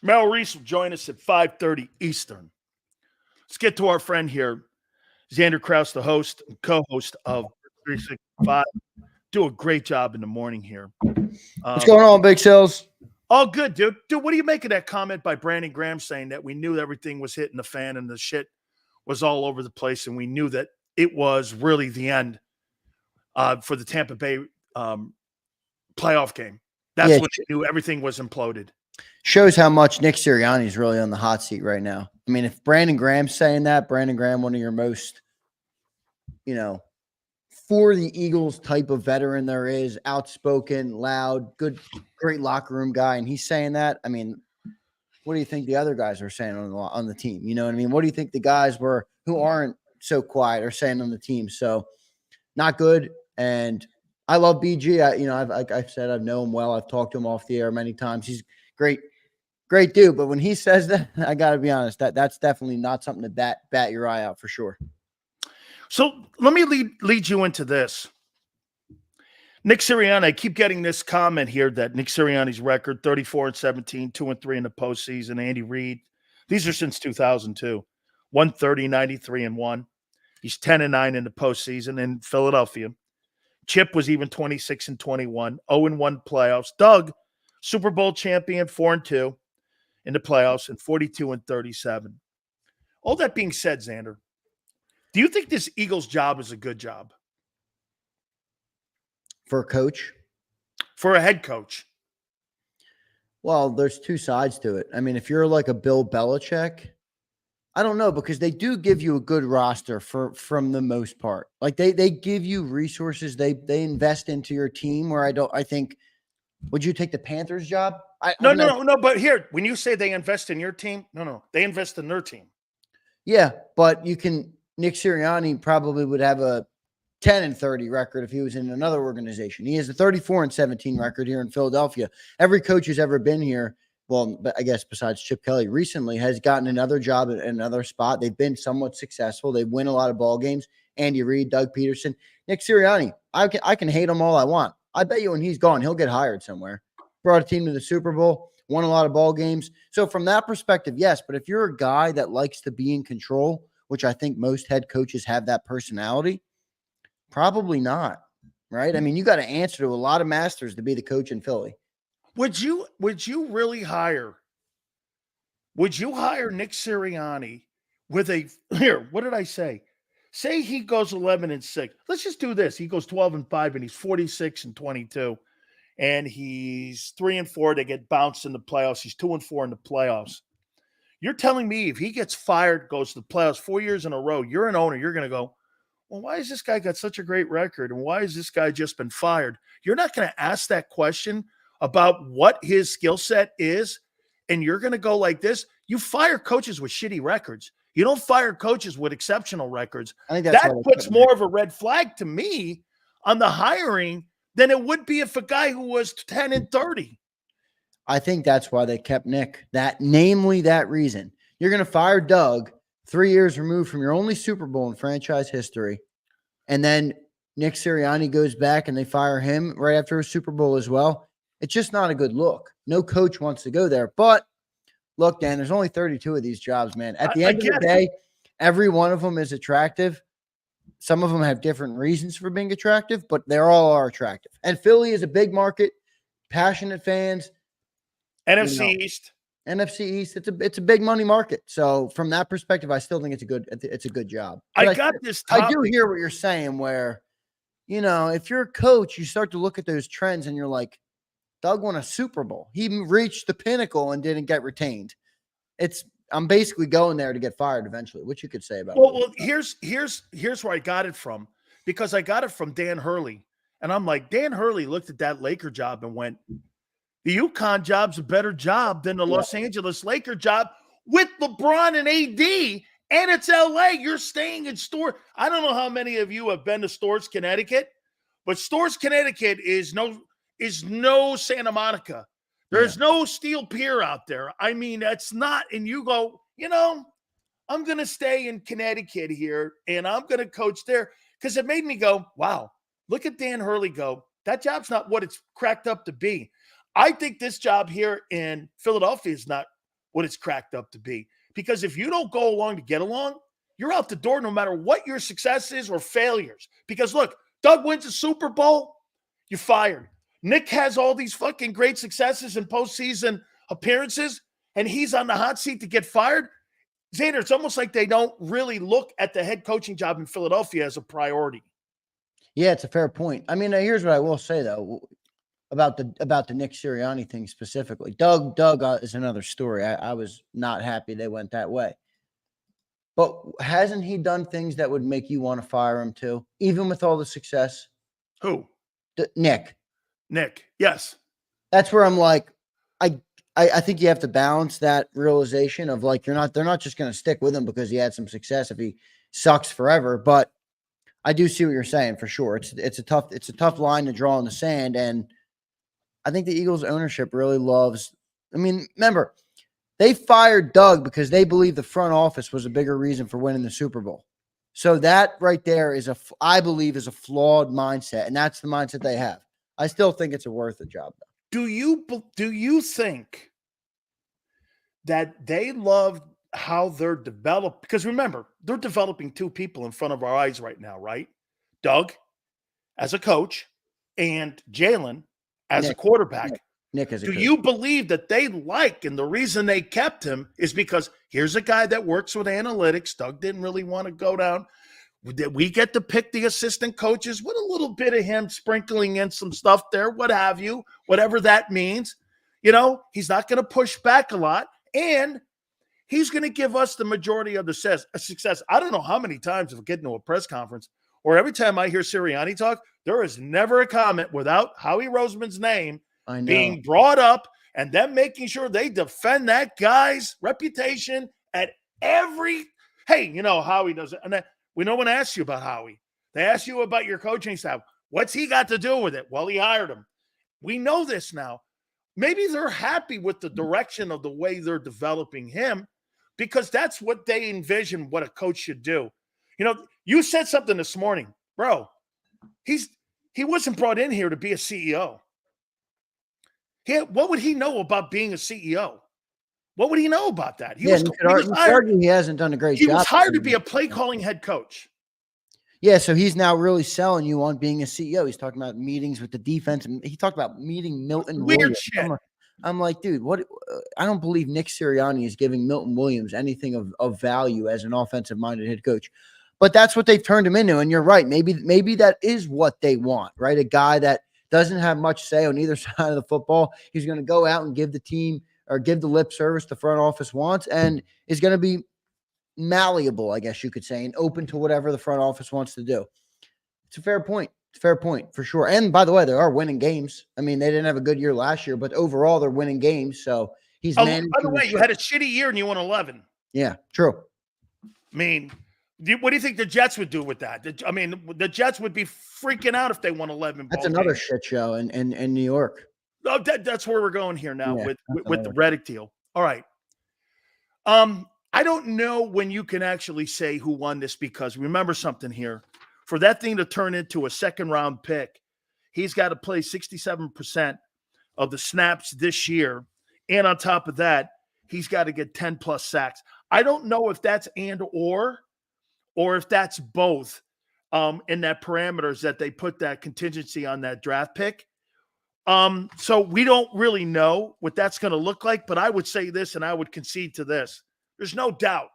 Mel Reese will join us at 5:30 Eastern. Let's get to our friend here, Zander Krause, the host and co-host of 365. Do a great job in the morning here. What's going on, Big Sales? All good, dude. Dude, what do you make of that comment by Brandon Graham saying that we knew everything was hitting the fan and the shit was all over the place, and we knew that it was really the end for the Tampa Bay playoff game? That's when they knew everything was imploded. Shows how much Nick Sirianni is really on the hot seat right now. I mean, if Brandon Graham's saying that, Brandon Graham, one of your most, for the Eagles type of veteran there is, outspoken, loud, good, great locker room guy, and he's saying that. I mean, what do you think the other guys are saying on the team? You know what I mean? What do you think the guys who aren't so quiet are saying on the team? So not good. And I love BG. I've said I've known him well. I've talked to him off the air many times. He's great dude. But when he says that, I got to be honest, that's definitely not something to bat your eye out for sure. So let me lead you into this. Nick Sirianni, I keep getting this comment here that Nick Sirianni's record, 34-17, 2-3 in the postseason. Andy Reid, these are since 2002, 130, 93-1. He's 10-9 in the postseason in Philadelphia. Chip was even 26-21, 0-1 playoffs. Doug, Super Bowl champion, 4-2 in the playoffs, and 42-37. All that being said, Zander, do you think this Eagles job is a good job? For a coach? For a head coach? Well, there's two sides to it. I mean, if you're like a Bill Belichick, I don't know, because they do give you a good roster from the most part. Like they give you resources. They invest into your team where I think, would you take the Panthers job? No. But here, when you say they invest in your team, no, they invest in their team. Yeah, but Nick Sirianni probably would have a 10-30 record if he was in another organization. He has a 34-17 record here in Philadelphia. Every coach who's ever been here, well, I guess besides Chip Kelly recently, has gotten another job at another spot. They've been somewhat successful. They win a lot of ball games. Andy Reid, Doug Peterson, Nick Sirianni. I can hate him all I want. I bet you when he's gone, he'll get hired somewhere. Brought a team to the Super Bowl, won a lot of ball games. So from that perspective, yes. But if you're a guy that likes to be in control, which I think most head coaches have that personality, probably not, right? I mean, you got to answer to a lot of masters to be the coach in Philly. Would you really hire? Would you hire Nick Sirianni with what did I say? Say he goes 11-6. Let's just do this. He goes 12-5 and he's 46-22. And he's 3-4. They get bounced in the playoffs. He's 2-4 in the playoffs. You're telling me if he gets fired, goes to the playoffs 4 years in a row, you're an owner, you're going to go, well, why has this guy got such a great record? And why has this guy just been fired? You're not going to ask that question about what his skill set is, and you're going to go like this. You fire coaches with shitty records. You don't fire coaches with exceptional records. I think that puts more of a red flag to me on the hiring than it would be if a guy who was 10-30. I think that's why they kept Nick. Namely that reason. You're going to fire Doug 3 years removed from your only Super Bowl in franchise history. And then Nick Sirianni goes back and they fire him right after a Super Bowl as well. It's just not a good look. No coach wants to go there. But look, Dan, there's only 32 of these jobs, man. At the end of the day, every one of them is attractive. Some of them have different reasons for being attractive, but they all are attractive. And Philly is a big market, passionate fans. NFC East. NFC East, it's a big money market. So from that perspective, I still think it's a good job. But I do hear what you're saying where, if you're a coach, you start to look at those trends and you're like, Doug won a Super Bowl. He reached the pinnacle and didn't get retained. I'm basically going there to get fired eventually. What you could say about it? Well, here's where I got it from, because I got it from Dan Hurley. And I'm like, Dan Hurley looked at that Laker job and went, the UConn job's a better job than the Los Angeles Laker job with LeBron and AD, and it's LA. You're staying in store. I don't know how many of you have been to Stores, Connecticut, but Stores, Connecticut is no Santa Monica. There's no Steel Pier out there. I mean, that's not, and you go, I'm going to stay in Connecticut here, and I'm going to coach there, because it made me go, wow, look at Dan Hurley go, that job's not what it's cracked up to be. I think this job here in Philadelphia is not what it's cracked up to be. Because if you don't go along to get along, you're out the door no matter what your success is or failures. Because look, Doug wins a Super Bowl, you're fired. Nick has all these fucking great successes and postseason appearances, and he's on the hot seat to get fired. Zander, it's almost like they don't really look at the head coaching job in Philadelphia as a priority. Yeah, it's a fair point. I mean, here's what I will say though about the Nick Sirianni thing specifically. Doug is another story. I was not happy they went that way. But hasn't he done things that would make you want to fire him too, even with all the success? Who? Nick. Nick, yes. That's where I'm like, I think you have to balance that realization of like they're not just going to stick with him because he had some success if he sucks forever. But I do see what you're saying for sure. It's a tough line to draw in the sand, and I think the Eagles ownership really loves. I mean, remember, they fired Doug because they believe the front office was a bigger reason for winning the Super Bowl. So that right there is I believe is a flawed mindset, and that's the mindset they have. I still think it's a worth it job, though. Do you think that they love how they're developed? Because remember, they're developing two people in front of our eyes right now, right? Doug as a coach and Jalen as Nick, a quarterback. Nick as a Do coach. you believe that they like, and the reason they kept him is because here's a guy that works with analytics. Doug didn't really want to go down. We get to pick the assistant coaches with a little bit of him sprinkling in some stuff there, what have you, whatever that means. You know, he's not going to push back a lot, and he's going to give us the majority of the success. I don't know how many times if I get into a press conference or every time I hear Sirianni talk, there is never a comment without Howie Roseman's name being brought up and them making sure they defend that guy's reputation at every – hey, you know, Howie does it. And no one asks you about Howie. They ask you about your coaching staff. What's he got to do with it? Well, he hired him. We know this now. Maybe they're happy with the direction of the way they're developing him because that's what they envision what a coach should do. You know, you said something this morning, bro. He wasn't brought in here to be a CEO. What would he know about being a CEO? What would he know about that? He hasn't done a great job. He was hired to be a play-calling head coach. Yeah, so he's now really selling you on being a CEO. He's talking about meetings with the defense, and he talked about meeting Milton Williams. Shit. I'm like, dude, what? I don't believe Nick Sirianni is giving Milton Williams anything of value as an offensive-minded head coach. But that's what they've turned him into, and you're right. Maybe that is what they want, right? A guy that doesn't have much say on either side of the football. He's going to go out and give the team or give the lip service the front office wants, and is going to be malleable, I guess you could say, and open to whatever the front office wants to do. It's a fair point. It's a fair point for sure. And by the way, they are winning games. I mean, they didn't have a good year last year, but overall they're winning games. So he's managed. By the way, you had a shitty year and you won 11. Yeah, true. I mean, what do you think the Jets would do with that? I mean, the Jets would be freaking out if they won 11. That's another shit show in New York. Oh, that's where we're going here now with the Reddick deal. All right. I don't know when you can actually say who won this because remember something here. For that thing to turn into a second-round pick, he's got to play 67% of the snaps this year. And on top of that, he's got to get 10-plus sacks. I don't know if that's or if that's both in that parameters that they put that contingency on that draft pick. So we don't really know what that's going to look like, but I would say this and I would concede to this. There's no doubt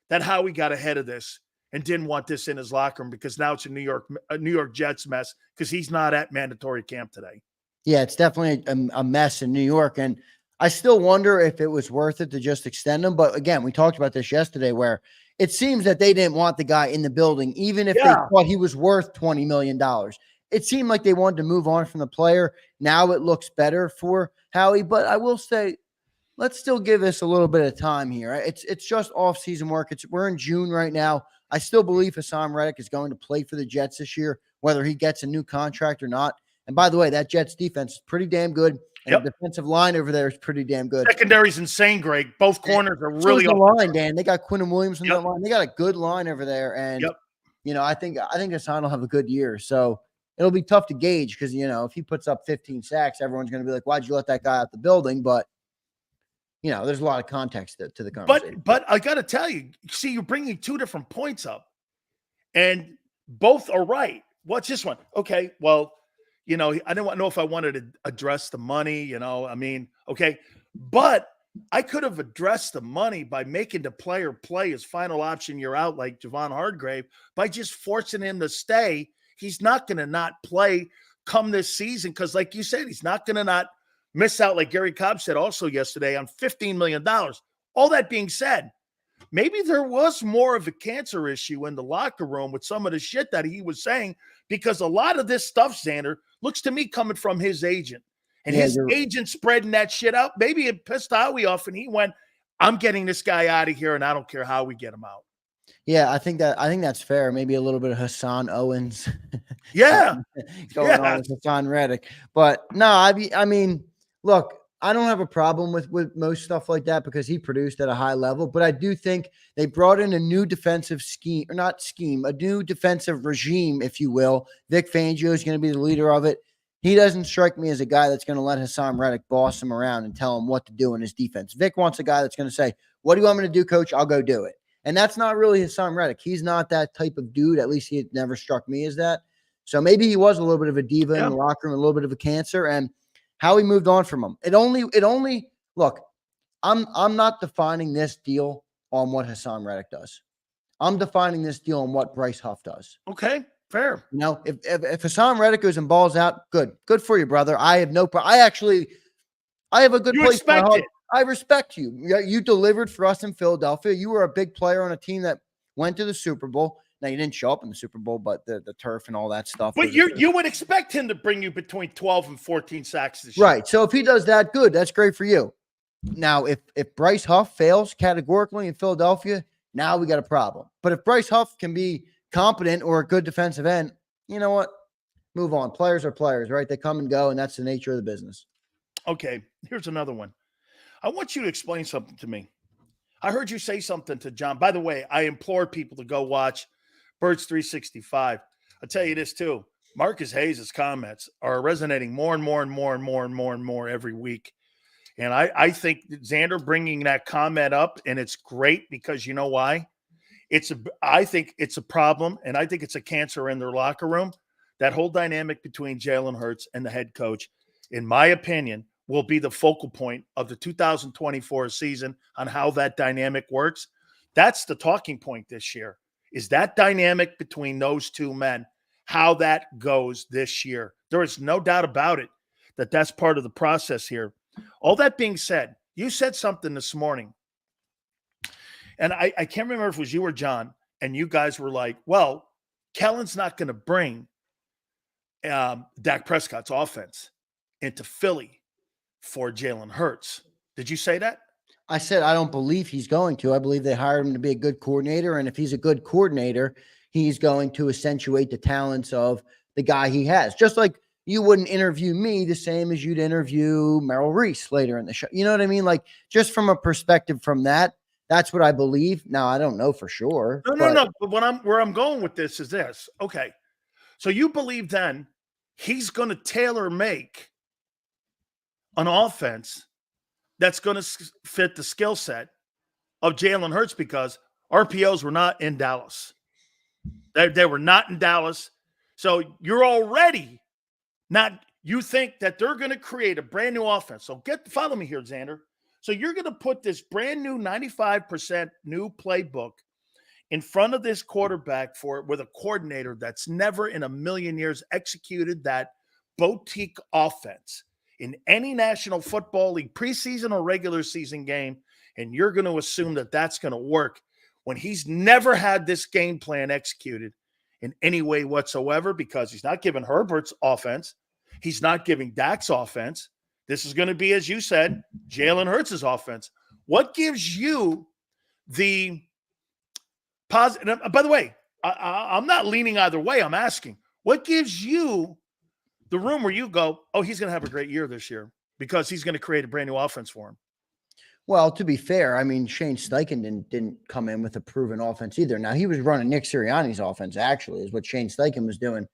that Howie got ahead of this and didn't want this in his locker room because now it's a New York Jets mess because he's not at mandatory camp today. Yeah, it's definitely a mess in New York. And I still wonder if it was worth it to just extend him. But again, we talked about this yesterday where it seems that they didn't want the guy in the building, even if they thought he was worth $20 million. It seemed like they wanted to move on from the player. Now it looks better for Howie. But I will say, let's still give this a little bit of time here. It's just off-season work. We're in June right now. I still believe Haason Reddick is going to play for the Jets this year, whether he gets a new contract or not. And by the way, that Jets defense is pretty damn good. And the defensive line over there is pretty damn good. Secondary's insane, Greg. Both corners are really the line, Dan. They got Quinn and Williams on that line. They got a good line over there. And you know, I think Haason will have a good year. So it'll be tough to gauge because, you know, if he puts up 15 sacks, everyone's going to be like, why'd you let that guy out the building? But there's a lot of context to the conversation. But I got to tell you, see, you're bringing two different points up, and both are right. What's this one? Okay, well, I didn't know if I wanted to address the money. Okay, but I could have addressed the money by making the player play his final option year out, like Javon Hargrave, by just forcing him to stay. He's not going to not play come this season because, like you said, he's not going to not miss out, like Gary Cobb said also yesterday, on $15 million. All that being said, maybe there was more of a cancer issue in the locker room with some of the shit that he was saying, because a lot of this stuff, Zander, looks to me coming from his agent. And his agent spreading that shit out. Maybe it pissed Howie off, and he went, I'm getting this guy out of here, and I don't care how we get him out. Yeah, I think that's fair. Maybe a little bit of Haason Owens. Yeah. going on with Haason Reddick. But no, I mean, look, I don't have a problem with most stuff like that because he produced at a high level. But I do think they brought in a new defensive scheme, or not scheme, a new defensive regime, if you will. Vic Fangio is going to be the leader of it. He doesn't strike me as a guy that's going to let Haason Reddick boss him around and tell him what to do in his defense. Vic wants a guy that's going to say, what do you want me to do, coach? I'll go do it. And that's not really Haason Reddick. He's not that type of dude. At least he had never struck me as that. So maybe he was a little bit of a diva in the locker room, a little bit of a cancer, and how he moved on from him. It only look, I'm not defining this deal on what Haason Reddick does. I'm defining this deal on what Bryce Huff does. Okay. Fair. If Haason Reddick goes and balls out, good for you, brother. I have no problem. I have a good place. I respect you. You delivered for us in Philadelphia. You were a big player on a team that went to the Super Bowl. Now, you didn't show up in the Super Bowl, but the turf and all that stuff. But you would expect him to bring you between 12 and 14 sacks this year. Right. So if he does that, good. That's great for you. Now, if Bryce Huff fails categorically in Philadelphia, now we got a problem. But if Bryce Huff can be competent or a good defensive end, you know what? Move on. Players are players, right? They come and go, and that's the nature of the business. Okay, here's another one. I want you to explain something to me. I heard you say something to John. By the way, I implore people to go watch Birds 365. I'll tell you this too. Marcus Hayes' comments are resonating more and more and more and more and more and more every week. And I think Zander bringing that comment up, and it's great because you know why? I think it's a problem, and I think it's a cancer in their locker room. That whole dynamic between Jalen Hurts and the head coach, in my opinion, will be the focal point of the 2024 season on how that dynamic works. That's the talking point this year, is that dynamic between those two men, how that goes this year. There is no doubt about it that that's part of the process here. All that being said, you said something this morning, and I can't remember if it was you or John, and you guys were like, well, Kellen's not going to bring Dak Prescott's offense into Philly for Jalen Hurts. Did you say that? I said I don't believe he's going to. I believe they hired him to be a good coordinator, and if he's a good coordinator, he's going to accentuate the talents of the guy he has. Just like you wouldn't interview me the same as you'd interview Merrill Reese later in the show. You know what I mean? Like, just from a perspective from that, that's what I believe. Now, I don't know for sure. No. But where I'm going with this is this. Okay. So you believe then he's going to tailor make an offense that's going to fit the skill set of Jalen Hurts, because RPOs were not in Dallas. They were not in Dallas. So you're already not – you think that they're going to create a brand new offense. So follow me here, Zander. So you're going to put this brand new 95% new playbook in front of this quarterback with a coordinator that's never in a million years executed that boutique offense in any National Football League preseason or regular season game, and you're going to assume that that's going to work when he's never had this game plan executed in any way whatsoever, because he's not giving Herbert's offense. He's not giving Dak's offense. This is going to be, as you said, Jalen Hurts' offense. What gives you the positive? By the way, I'm not leaning either way. I'm asking, what gives you the room where you go, oh, he's going to have a great year this year because he's going to create a brand new offense for him? Well, to be fair, I mean, Shane Steichen didn't come in with a proven offense either. Now, he was running Nick Sirianni's offense, actually, is what Shane Steichen was doing.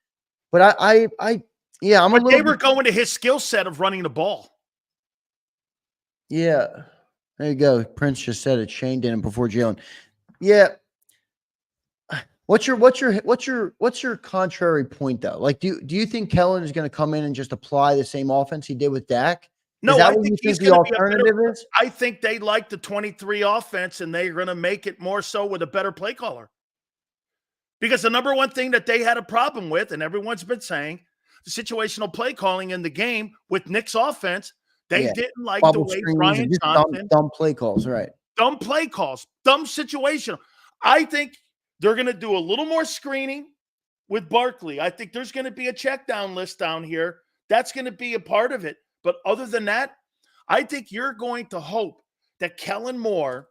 But they were going to his skill set of running the ball. Yeah. There you go. Prince just said it. Shane did it before Jalen. Yeah. What's your contrary point though? Like, do you think Kellen is going to come in and just apply the same offense he did with Dak? Is No, that I what think you he's think the going to be a alternative better. is? I think they like the 23 offense, and they're going to make it more so with a better play caller. Because the number one thing that they had a problem with, and everyone's been saying, the situational play calling in the game with Nick's offense, they didn't like the Bubble way screens Brian and just Johnson, dumb play calls, right? dumb play calls, dumb situational. I think they're going to do a little more screening with Barkley. I think there's going to be a check down list down here. That's going to be a part of it. But other than that, I think you're going to hope that Kellen Moore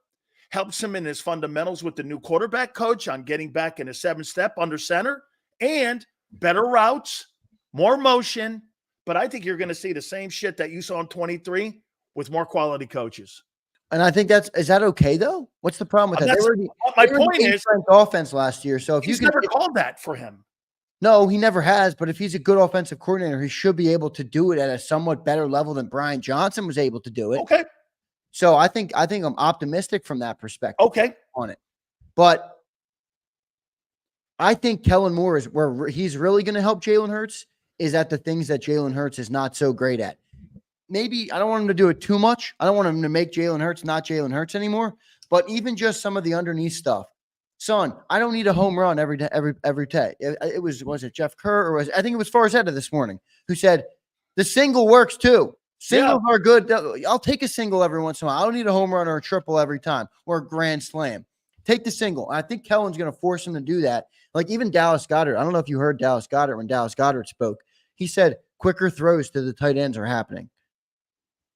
helps him in his fundamentals with the new quarterback coach on getting back in a 7-step under center and better routes, more motion. But I think you're going to see the same shit that you saw in 23 with more quality coaches. And I think is that okay though? What's the problem with that? My point is offense last year. So if he's you never called that for him. No, he never has. But if he's a good offensive coordinator, he should be able to do it at a somewhat better level than Brian Johnson was able to do it. Okay. So I think I'm optimistic from that perspective. Okay. On it. But I think Kellen Moore is where he's really going to help Jalen Hurts is at the things that Jalen Hurts is not so great at. Maybe I don't want him to do it too much. I don't want him to make Jalen Hurts not Jalen Hurts anymore. But even just some of the underneath stuff. Son, I don't need a home run every day. It was it Jeff Kerr or I think it was Farzetta this morning who said the single works too. Singles are good. I'll take a single every once in a while. I don't need a home run or a triple every time or a grand slam. Take the single. I think Kellen's going to force him to do that. Like even Dallas Goedert. I don't know if you heard Dallas Goedert when Dallas Goedert spoke. He said quicker throws to the tight ends are happening.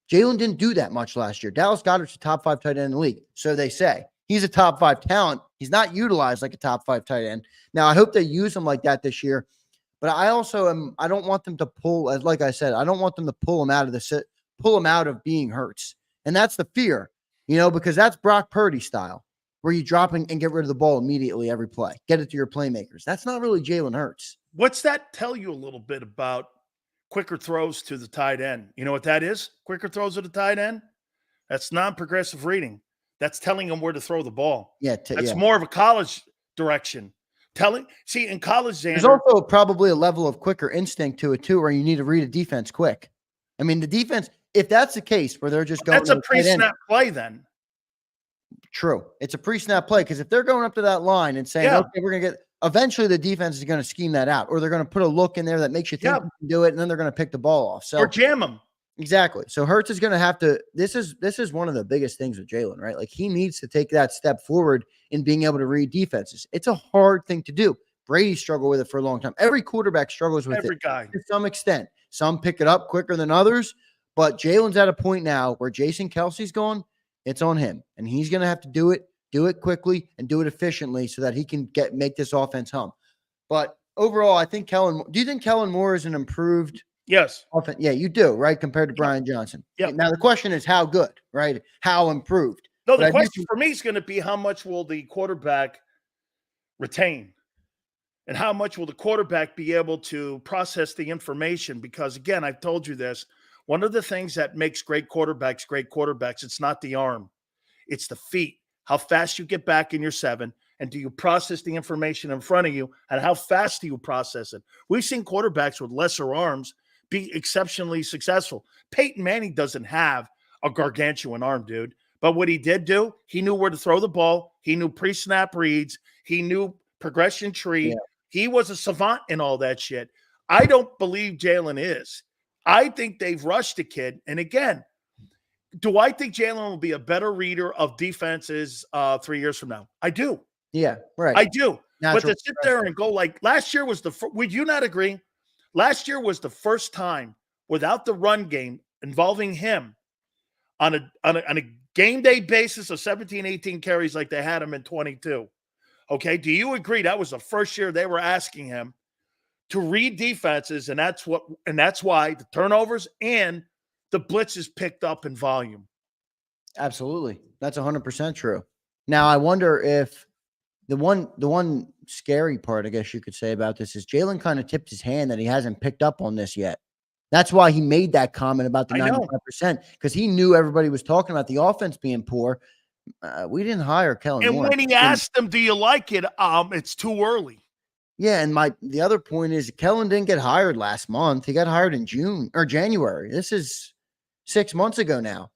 Jalen didn't do that much last year. Dallas Goedert's a top 5 tight end in the league. So they say. He's a top 5 talent. He's not utilized like a top 5 tight end. Now, I hope they use him like that this year. But I also I don't want them to pull, as like I said, I don't want them to pull him out of being Hurts. And that's the fear, because that's Brock Purdy style, where you drop and get rid of the ball immediately every play. Get it to your playmakers. That's not really Jalen Hurts. What's that tell you a little bit about quicker throws to the tight end? You know what that is? Quicker throws to the tight end? That's non-progressive reading. That's telling them where to throw the ball. That's more of a college direction. See, in college, Zander, there's also probably a level of quicker instinct to it too, where you need to read a defense quick. I mean, the defense, if that's the case where they're just going, that's a pre-snap play then. True. It's a pre-snap play because if they're going up to that line and saying, okay, we're going to get, eventually the defense is going to scheme that out, or they're going to put a look in there that makes you think you can do it, and then they're going to pick the ball off. So or jam them. Exactly. So Hurts is going to have to, this is one of the biggest things with Jalen, right? Like he needs to take that step forward in being able to read defenses. It's a hard thing to do. Brady struggled with it for a long time. Every quarterback struggles with it to some extent. Some pick it up quicker than others, but Jalen's at a point now where Jason Kelsey's going, it's on him. And he's going to have to do it quickly and do it efficiently so that he can make this offense hum. But overall, I think do you think Kellen Moore is an improved offense? Yeah, you do, right? Compared to Brian Johnson. Yeah. Now the question is how good, right? How improved? No, the question for me is going to be how much will the quarterback retain? And how much will the quarterback be able to process the information? Because, again, I've told you this. One of the things that makes great quarterbacks, it's not the arm. It's the feet. How fast you get back in your 7, and do you process the information in front of you, and how fast do you process it? We've seen quarterbacks with lesser arms be exceptionally successful. Peyton Manning doesn't have a gargantuan arm, dude. But what he did do, he knew where to throw the ball. He knew pre-snap reads. He knew progression tree. Yeah. He was a savant in all that shit. I don't believe Jalen is. I think they've rushed the kid. And again, do I think Jalen will be a better reader of defenses 3 years from now? I do. Yeah, right. I do. But to sit there and go like last year was would you not agree? Last year was the first time without the run game involving him on a game day basis of 17, 18 carries like they had him in 22. Okay, do you agree that was the first year they were asking him to read defenses, and that's why the turnovers and the blitzes picked up in volume? Absolutely. That's 100% true. Now, I wonder if the one scary part, I guess you could say, about this is Jalen kind of tipped his hand that he hasn't picked up on this yet. That's why he made that comment about the I know. 95%, because he knew everybody was talking about the offense being poor. We didn't hire Kellen And Moore. when he asked him, "Do you like it?" It's too early. Yeah, and the other point is Kellen didn't get hired last month. He got hired in June or January. This is 6 months ago now.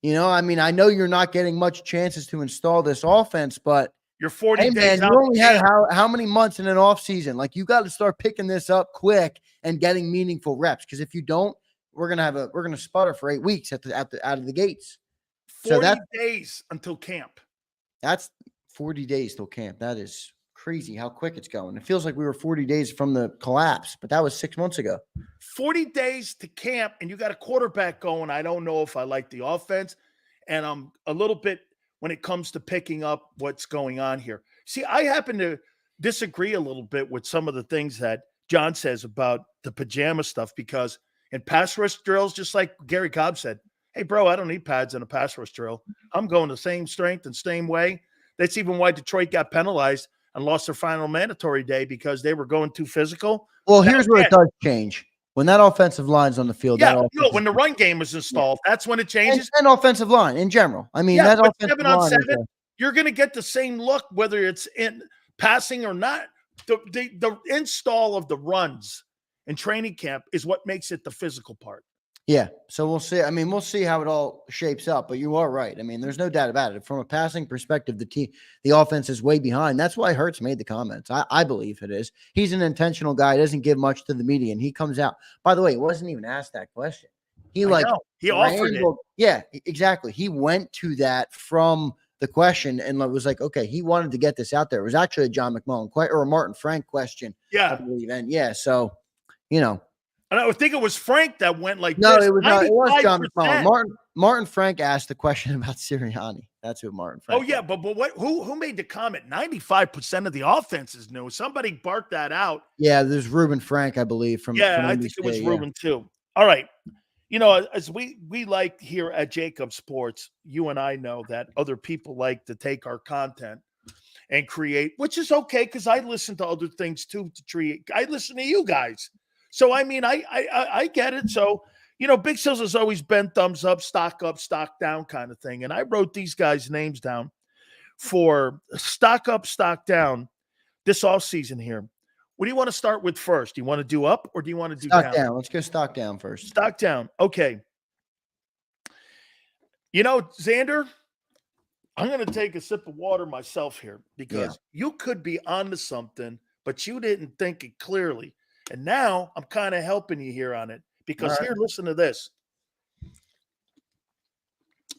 You know, I mean, I know you're not getting much chances to install this offense, but You're 40 hey, days man, out. you only had how many months in an off season? Like, you got to start picking this up quick and getting meaningful reps. Because if you don't, we're gonna sputter for 8 weeks out of the gates. 40 days until camp. That's 40 days till camp. That is crazy how quick it's going. It feels like we were 40 days from the collapse, but that was 6 months ago. 40 days to camp, and you got a quarterback going. I don't know if I like the offense, and I'm a little bit when it comes to picking up what's going on here. See, I happen to disagree a little bit with some of the things that John says about the pajama stuff, because in pass rush drills, just like Gary Cobb said, hey, bro, I don't need pads in a pass rush drill. I'm going the same strength and same way. That's even why Detroit got penalized and lost their final mandatory day, because they were going too physical. Well, here's where it does change. When that offensive line's on the field. Yeah, no, when the run game is installed, that's when it changes. And offensive line in general. I mean, yeah, that but offensive 7-on-7, you're going to get the same look whether it's in passing or not. The install of the runs in training camp is what makes it the physical part. Yeah, so we'll see. I mean, we'll see how it all shapes up, but you are right. I mean, there's no doubt about it. From a passing perspective, the offense is way behind. That's why Hurts made the comments. I believe it is. He's an intentional guy. He doesn't give much to the media, and he comes out. By the way, he wasn't even asked that question. He offered it. Yeah, exactly. He went to that from the question and was like, okay, he wanted to get this out there. It was actually a John McMullen or a Martin Frank question. Yeah, I believe. And yeah, so, you know. And I would think it was Frank that went like no, this. it was not. It was John McMullen. Martin Frank asked the question about Sirianni. That's who Martin Frank. Oh yeah, but what? Who made the comment? 95% of the offense is new. Somebody barked that out. Yeah, there's Ruben Frank, I believe. From I think it was Ruben too. All right, you know, as we like here at JAKIB Sports, you and I know that other people like to take our content and create, which is okay because I listen to other things too. I listen to you guys. So, I mean, I get it. So, you know, Big Sills has always been thumbs up, stock down kind of thing. And I wrote these guys' names down for stock up, stock down this offseason here. What do you want to start with first? Do you want to do up or do you want to do stock down? Let's go stock down first. Stock down. Okay. You know, Zander, I'm going to take a sip of water myself here because you could be onto something, but you didn't think it clearly. And now I'm kind of helping you here on it because here, listen to this.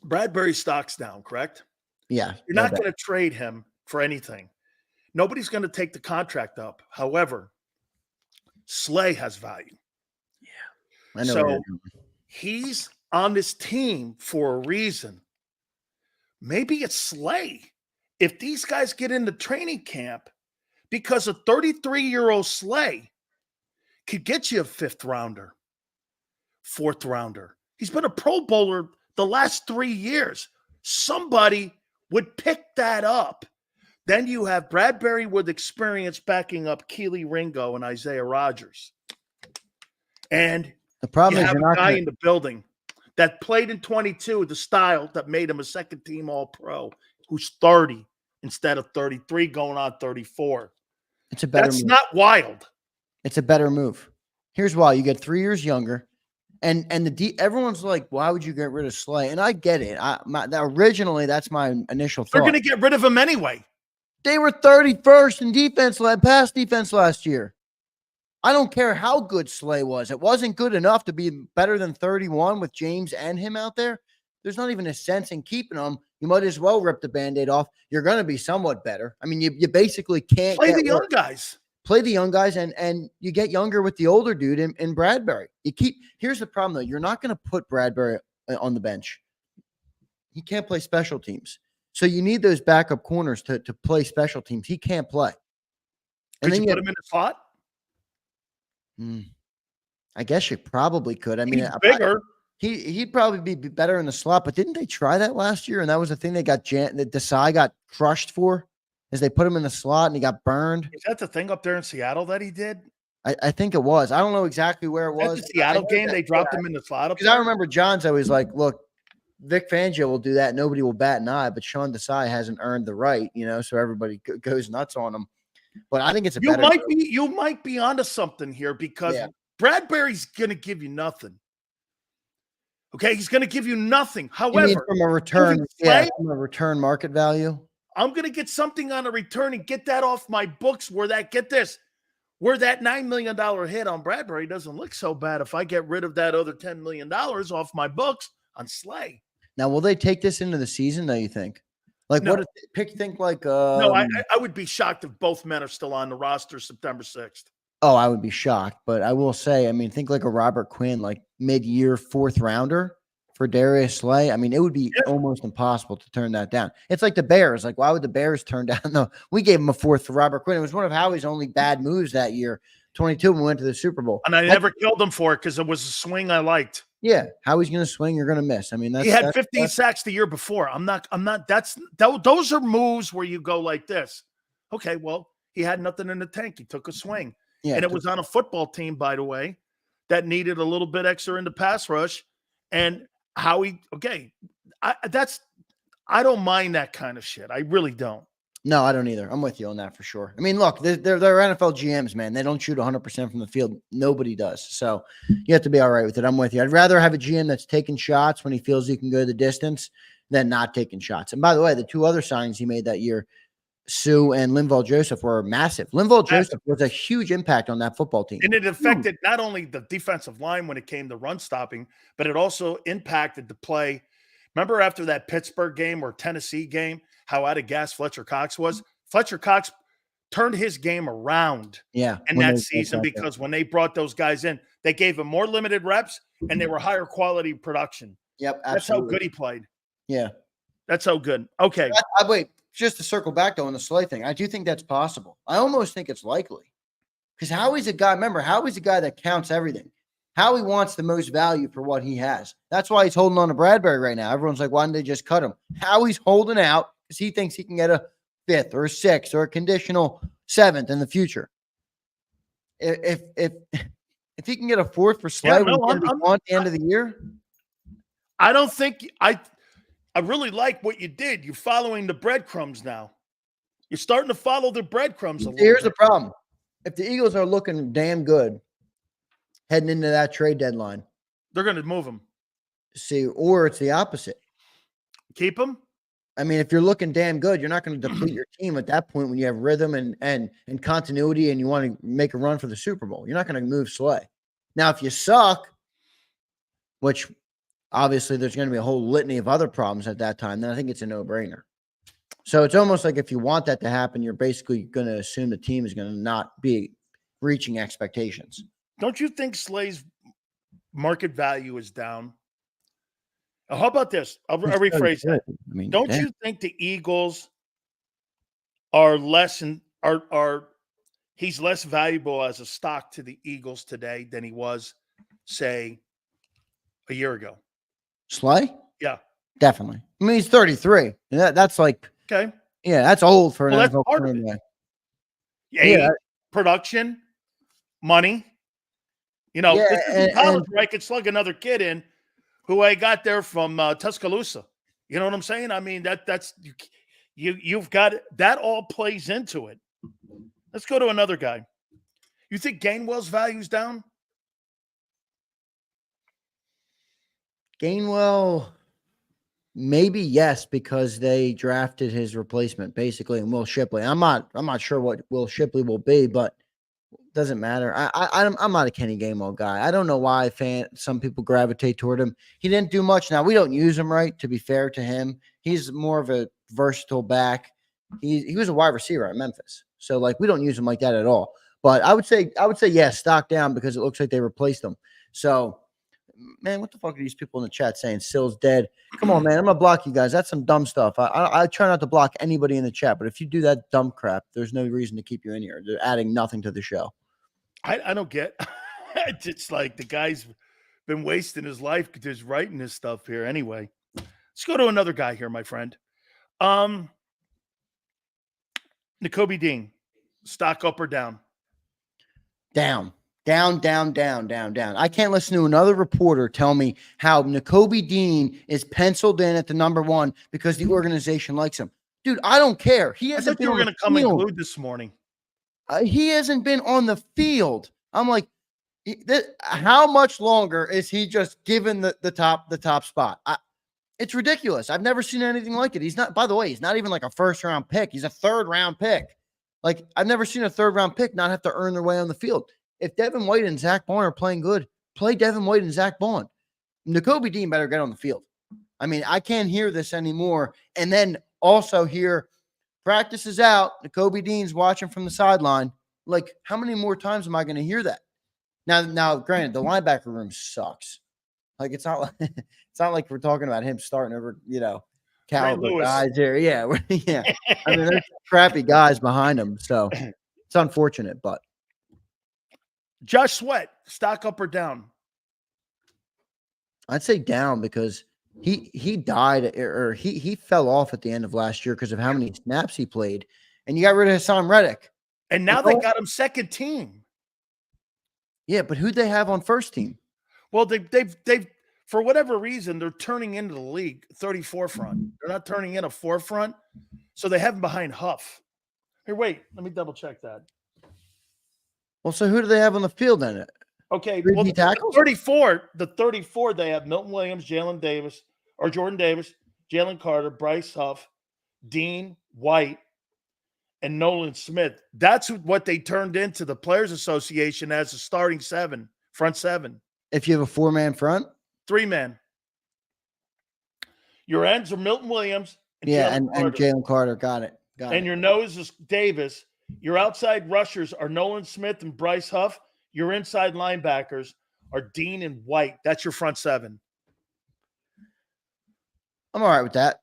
Bradbury stock's down, correct? Yeah. You're not going to trade him for anything. Nobody's going to take the contract up. However, Slay has value. Yeah. I know. So he's on this team for a reason. Maybe it's Slay. If these guys get into training camp, because a 33-year-old Slay could get you a 5th rounder, 4th rounder. He's been a Pro Bowler the last 3 years. Somebody would pick that up. Then you have Bradbury with experience backing up Keely Ringo and Isaiah Rodgers. And the problem you is have a guy in the building that played in 22, the style that made him a second-team All-Pro, who's 30 instead of 33, going on 34. It's a better That's move. not wild. It's a better move. Here's why. You get 3 years younger. And everyone's like, why would you get rid of Slay? And I get it. Originally, that's my initial thought. They're going to get rid of him anyway. They were 31st in pass defense last year. I don't care how good Slay was. It wasn't good enough to be better than 31 with James and him out there. There's not even a sense in keeping them. You might as well rip the Band-Aid off. You're going to be somewhat better. I mean, you basically can't play the young guys. Play the young guys, and you get younger with the older dude in Bradbury. Here's the problem, though. You're not going to put Bradbury on the bench. He can't play special teams. So you need those backup corners to play special teams. He can't play. And then you put him in the slot? I guess you probably could. I mean, he's bigger. He'd probably be better in the slot, but didn't they try that last year? And that was the thing they got that Desai got crushed for, is they put him in the slot and he got burned. Is that the thing up there in Seattle that he did? I think it was. I don't know exactly where it At was. the Seattle game, they dropped him in the slot up Because I there. remember John's always like, look, Vic Fangio will do that. Nobody will bat an eye, but Sean Desai hasn't earned the right, so everybody goes nuts on him. But I think it's a You better might be onto something here because Bradbury's going to give you nothing. Okay, he's going to give you nothing. However, from a return, from a return market value, I'm going to get something on a return and get that off my books. Where that $9 million hit on Bradbury doesn't look so bad if I get rid of that other $10 million off my books on Slay. Now, will they take this into the season, though, you think? Like, no. what if think like no, I would be shocked if both men are still on the roster September 6th. Oh, I would be shocked. But I will say, think like a Robert Quinn, like mid-year 4th rounder for Darius Slay. It would be almost impossible to turn that down. It's like the Bears. Like, why would the Bears turn down? No, we gave him a 4th for Robert Quinn. It was one of Howie's only bad moves that year, 22, when we went to the Super Bowl. And I never killed him for it because it was a swing I liked. Yeah, Howie's going to swing, you're going to miss. He had 15 sacks the year before. Those are moves where you go like this. Okay, well, he had nothing in the tank. He took a swing. Yeah, and it was on a football team, by the way, that needed a little bit extra in the pass rush. And Howie, I don't mind that kind of shit. I really don't. No, I don't either. I'm with you on that for sure. Look, they're NFL GMs, man. They don't shoot 100% from the field. Nobody does. So you have to be all right with it. I'm with you. I'd rather have a GM that's taking shots when he feels he can go the distance than not taking shots. And by the way, the 2 other signings he made that year, Sue and Linval Joseph, were massive. Linval Joseph was a huge impact on that football team. And it affected not only the defensive line when it came to run stopping, but it also impacted the play. Remember after that Pittsburgh game or Tennessee game, how out of gas Fletcher Cox was? Fletcher Cox turned his game around in that season because when they brought those guys in, they gave him more limited reps and they were higher quality production. Yep, absolutely. That's how good he played. Yeah. That's how good. Okay. Wait, just to circle back, though, on the Slay thing, I do think that's possible. I almost think it's likely. Because Howie's a guy, remember, Howie's a guy that counts everything. Howie wants the most value for what he has. That's why he's holding on to Bradbury right now. Everyone's like, why didn't they just cut him? Howie's holding out because he thinks he can get a 5th or a 6th or a conditional 7th in the future. If he can get a 4th for Slay at the end of the year, I don't think I really like what you did. You're following the breadcrumbs now. You're starting to follow the breadcrumbs a little Here's bit. the problem. If the Eagles are looking damn good heading into that trade deadline, they're going to move him. See, or it's the opposite. Keep him? If you're looking damn good, you're not going to deplete your team at that point when you have rhythm and continuity and you want to make a run for the Super Bowl. You're not going to move Slay. Now, if you suck, which obviously there's going to be a whole litany of other problems at that time, then I think it's a no-brainer. So it's almost like if you want that to happen, you're basically going to assume the team is going to not be reaching expectations. Don't you think Slay's market value is down? How about this? I'll rephrase that. Don't you think the Eagles are he's less valuable as a stock to the Eagles today than he was, say, a year ago? Slay? Yeah. Definitely. He's 33. That's like, okay. Yeah, that's old for an NFL part of it. Yeah. Production, money. This is college where I could slug another kid in who I got there from Tuscaloosa. You know what I'm saying? That's you've got that all plays into it. Let's go to another guy. You think Gainwell's value's down? Gainwell, maybe yes, because they drafted his replacement basically in Will Shipley. I'm not sure what Will Shipley will be, but doesn't matter. I'm not a Kenny Gainwell guy. I don't know why some people gravitate toward him. He didn't do much. Now we don't use him right. To be fair to him, he's more of a versatile back. He was a wide receiver at Memphis, so we don't use him like that at all. But I would say yes, stock down because it looks like they replaced him. So, man, what the fuck are these people in the chat saying? Sill's dead. Come on, man. I'm gonna block you guys. That's some dumb stuff. I try not to block anybody in the chat, but if you do that dumb crap, there's no reason to keep you in here. They're adding nothing to the show. I don't get. It's like the guy's been wasting his life just writing his stuff here. Anyway, let's go to another guy here, my friend. Nakobe Dean, stock up or down? Down. I can't listen to another reporter tell me how Nakobe Dean is penciled in at the number 1 because the organization likes him. Dude, I don't care. He I hasn't thought you been were on going the to come in field. glued this morning. He hasn't been on the field. I'm like, how much longer is he just given the top spot? It's ridiculous. I've never seen anything like it. He's not, by the way, he's not even like a first-round pick. He's a third-round pick. Like, I've never seen a third-round pick not have to earn their way on the field. If Devin White and Zach Bond are playing good, play Devin White and Zach Bond. Nakobe Dean better get on the field. I mean, I can't hear this anymore. And then also hear practice is out. Nakobe Dean's watching from the sideline. Like, how many more times am I going to hear that? Now, granted, the linebacker room sucks. Like, it's not like we're talking about him starting over, caliber guys here. Yeah, yeah. I mean, there's crappy guys behind him, so it's unfortunate. But Josh Sweat, stock up or down? I'd say down because he died or he fell off at the end of last year because of how many snaps he played, and you got rid of Haason Reddick, and now they got him second team. Yeah, but who'd they have on first team? Well, they've for whatever reason they're turning into the league 34 front. They're not turning in a 4 front, so they have him behind Huff. Here, wait, let me double check that. Well, so who do they have on the field then? Okay, well, the 34, they have Milton Williams, Jordan Davis, Jalen Carter, Bryce Huff, Dean, White, and Nolan Smith. That's what they turned into the Players Association as a starting front 7. If you have a 4-man front? 3-man. Your ends are Milton Williams. And Jalen Carter. Got it. And your nose is Davis. Your outside rushers are Nolan Smith and Bryce Huff. Your inside linebackers are Dean and White. That's your front 7. I'm all right with that.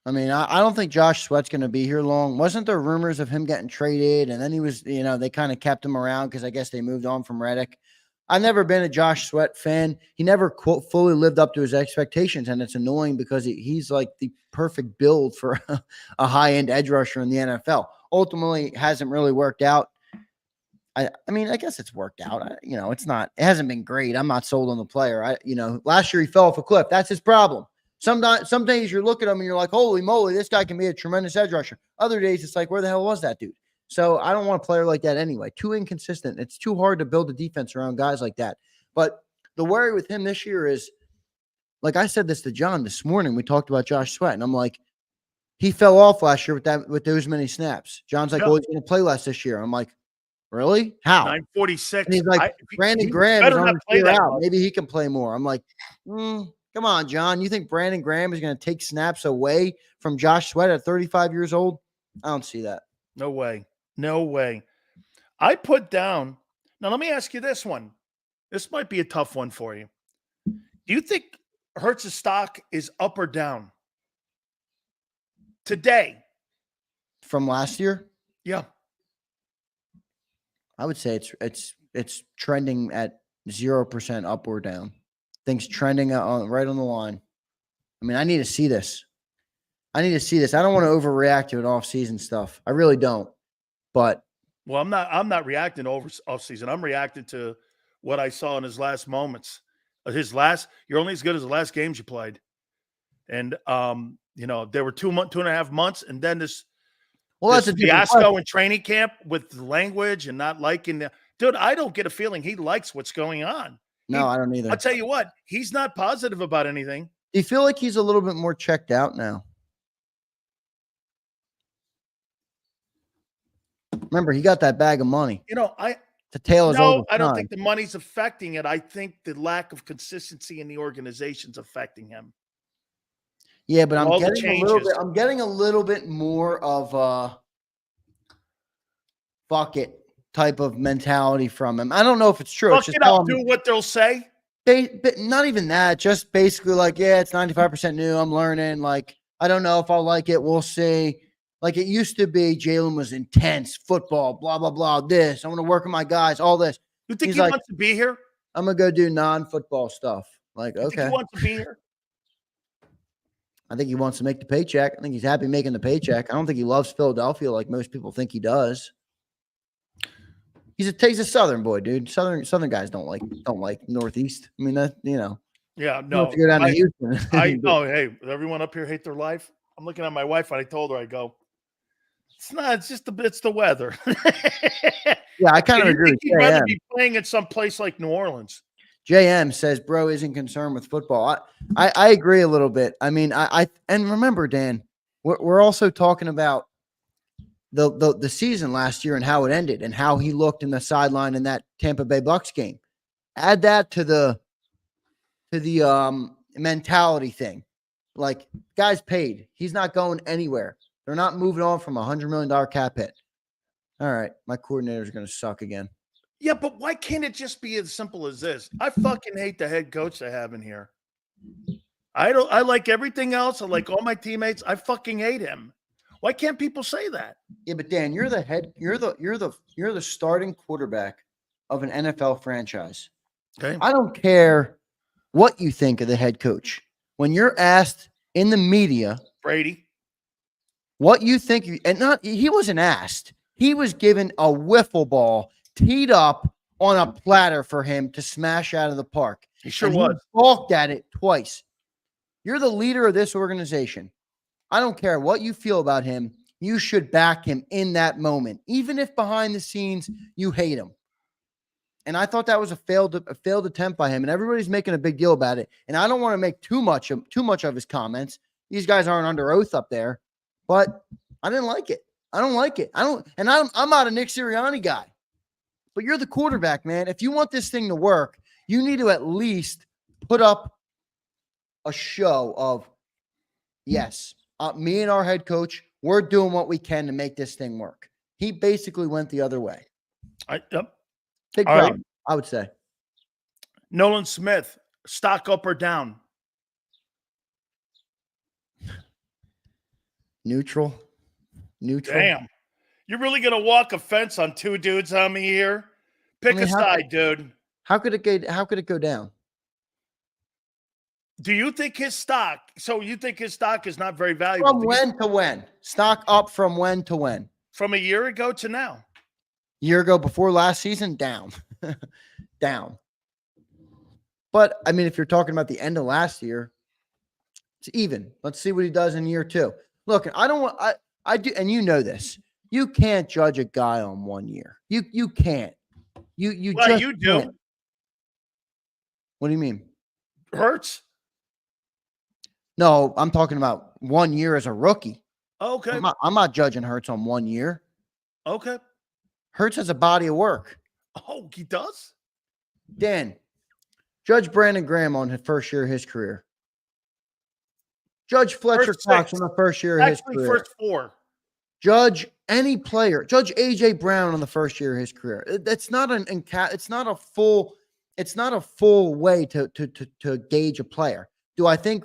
I mean, I don't think Josh Sweat's going to be here long. Wasn't there rumors of him getting traded? And then he was, they kind of kept him around because I guess they moved on from Reddick. I've never been a Josh Sweat fan. He never, quote, fully lived up to his expectations, and it's annoying because he's like the perfect build for a high-end edge rusher in the NFL. Ultimately, it hasn't really worked out. I mean, I guess it's worked out. It hasn't been great. I'm not sold on the player. Last year he fell off a cliff. That's his problem. Some days you're looking at him and you're like, holy moly, this guy can be a tremendous edge rusher. Other days it's like, where the hell was that dude? So I don't want a player like that anyway. Too inconsistent. It's too hard to build a defense around guys like that. But the worry with him this year is, like I said this to John this morning, we talked about Josh Sweat, and I'm like, he fell off last year with those many snaps. John's like, well, he's going to play less this year. I'm like, really? How? 946. And he's like, Brandon Graham is on his year out. Maybe he can play more. I'm like, come on, John. You think Brandon Graham is going to take snaps away from Josh Sweat at 35 years old? I don't see that. No way. No way. I put down. Now, let me ask you this one. This might be a tough one for you. Do you think Hurts' stock is up or down today? From last year? Yeah. I would say it's trending at 0% up or down. Things trending right on the line. I mean, I need to see this. I don't want to overreact to an off-season stuff. I really don't. But well, I'm not reacting to off-season. I'm reacting to what I saw in his last moments. You're only as good as the last games you played. And there were 2.5 months, and then this fiasco in training camp with the language and not liking the dude. I don't get a feeling he likes what's going on. No, I don't either. I'll tell you what, he's not positive about anything. Do you feel like he's a little bit more checked out now? Remember, he got that bag of money. To tail his old. I don't think the money's affecting it. I think the lack of consistency in the organization's affecting him. Yeah, but I'm getting a little bit more of a fuck it type of mentality from him. I don't know if it's true. Fuck it up, do what they'll say. But not even that. Just basically like, yeah, it's 95% new. I'm learning. Like, I don't know if I'll like it. We'll see. Like it used to be, Jalen was intense, football, blah, blah, blah, this. I want to work with my guys, all this. You think he wants to be here? I'm going to go do non-football stuff. Like, okay. Think he wants to be here? I think he wants to make the paycheck. I think he's happy making the paycheck. I don't think he loves Philadelphia like most people think he does. He's a Southern boy, dude. Southern guys don't like Northeast. I mean, that Yeah, you have no. to go down to Houston. Hey, everyone up here hate their life. I'm looking at my wife and I told her, I go, it's not, it's the weather. Yeah, I kind of agree with He'd rather JM. be playing at some place like New Orleans. JM says, bro isn't concerned with football. I agree a little bit. I mean, and remember, Dan, we're also talking about the season last year and how it ended and how he looked in the sideline in that Tampa Bay Bucks game. Add that to the mentality thing. Like, guy's paid. He's not going anywhere. They're not moving on from $100 million cap hit. All right, my coordinator's going to suck again. Yeah, but why can't it just be as simple as this? I fucking hate the head coach they have in here. I like everything else. I like all my teammates. I fucking hate him. Why can't people say that? Yeah, but Dan, you're the starting quarterback of an NFL franchise. Okay. I don't care what you think of the head coach. When you're asked in the media, Brady, what you think, he wasn't asked. He was given a wiffle ball teed up on a platter for him to smash out of the park. he sure And was. He balked at it twice. You're the leader of this organization. I don't care what you feel about him. You should back him in that moment, even if behind the scenes you hate him. And I thought that was a failed attempt by him, and everybody's making a big deal about it. And I don't want to make too much of his comments. These guys aren't under oath up there, but I didn't like it. I don't like it. I'm not a Nick Sirianni guy. But you're the quarterback, man. If you want this thing to work, you need to at least put up a show of, yes, me and our head coach, we're doing what we can to make this thing work. He basically went the other way. Big problem, right. I would say. Nolan Smith, stock up or down? Neutral. Damn. You're really going to walk a fence on two dudes on me here? Pick a side, dude. How could it go down? Do you think his stock? So you think his stock is not very valuable? From when to when? Stock up from when to when? From a year ago to now. Year ago before last season, down. Down. But I mean, if you're talking about the end of last year, it's even. Let's see what he does in year 2. Look, I do, and you know this. You can't judge a guy on 1 year. You can't. You well, just you do. Can't. What do you mean? Hurts? No, I'm talking about 1 year as a rookie. Okay. I'm not judging Hurts on 1 year. Okay. Hurts has a body of work. Oh, he does? Dan, judge Brandon Graham on his first year of his career. Judge Fletcher Cox on the first year of his career. First 4. Judge any player. Judge AJ Brown on the first year of his career. It's not a full way to gauge a player. Do I think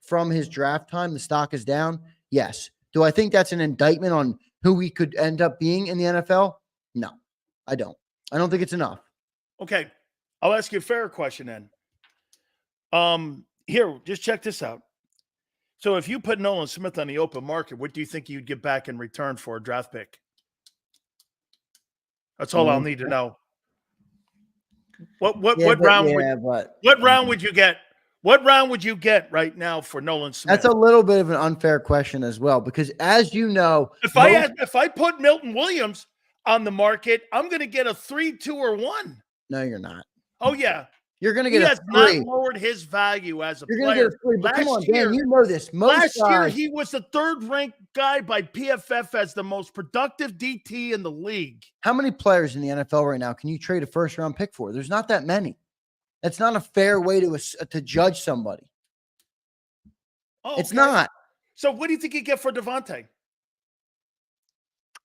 from his draft time the stock is down? Yes. Do I think that's an indictment on who he could end up being in the NFL? No, I don't. I don't think it's enough. Okay. I'll ask you a fair question then. Here, just check this out. So if you put Nolan Smith on the open market, what do you think you'd get back in return for a draft pick? That's all I'll need to know. What round would you get? What round would you get right now for Nolan Smith? That's a little bit of an unfair question as well, because as you know, if I put Milton Williams on the market, I'm going to get a 3, 2, or 1. No, you're not. Oh yeah. You're going to get a 3. Not lowered his value as a player. You're going to get a 3, but come on, Dan, you know this. Last year, he was the 3rd-ranked guy by PFF as the most productive DT in the league. How many players in the NFL right now can you trade a first-round pick for? There's not that many. That's not a fair way to judge somebody. Oh, okay. It's not. So what do you think you get for Devontae?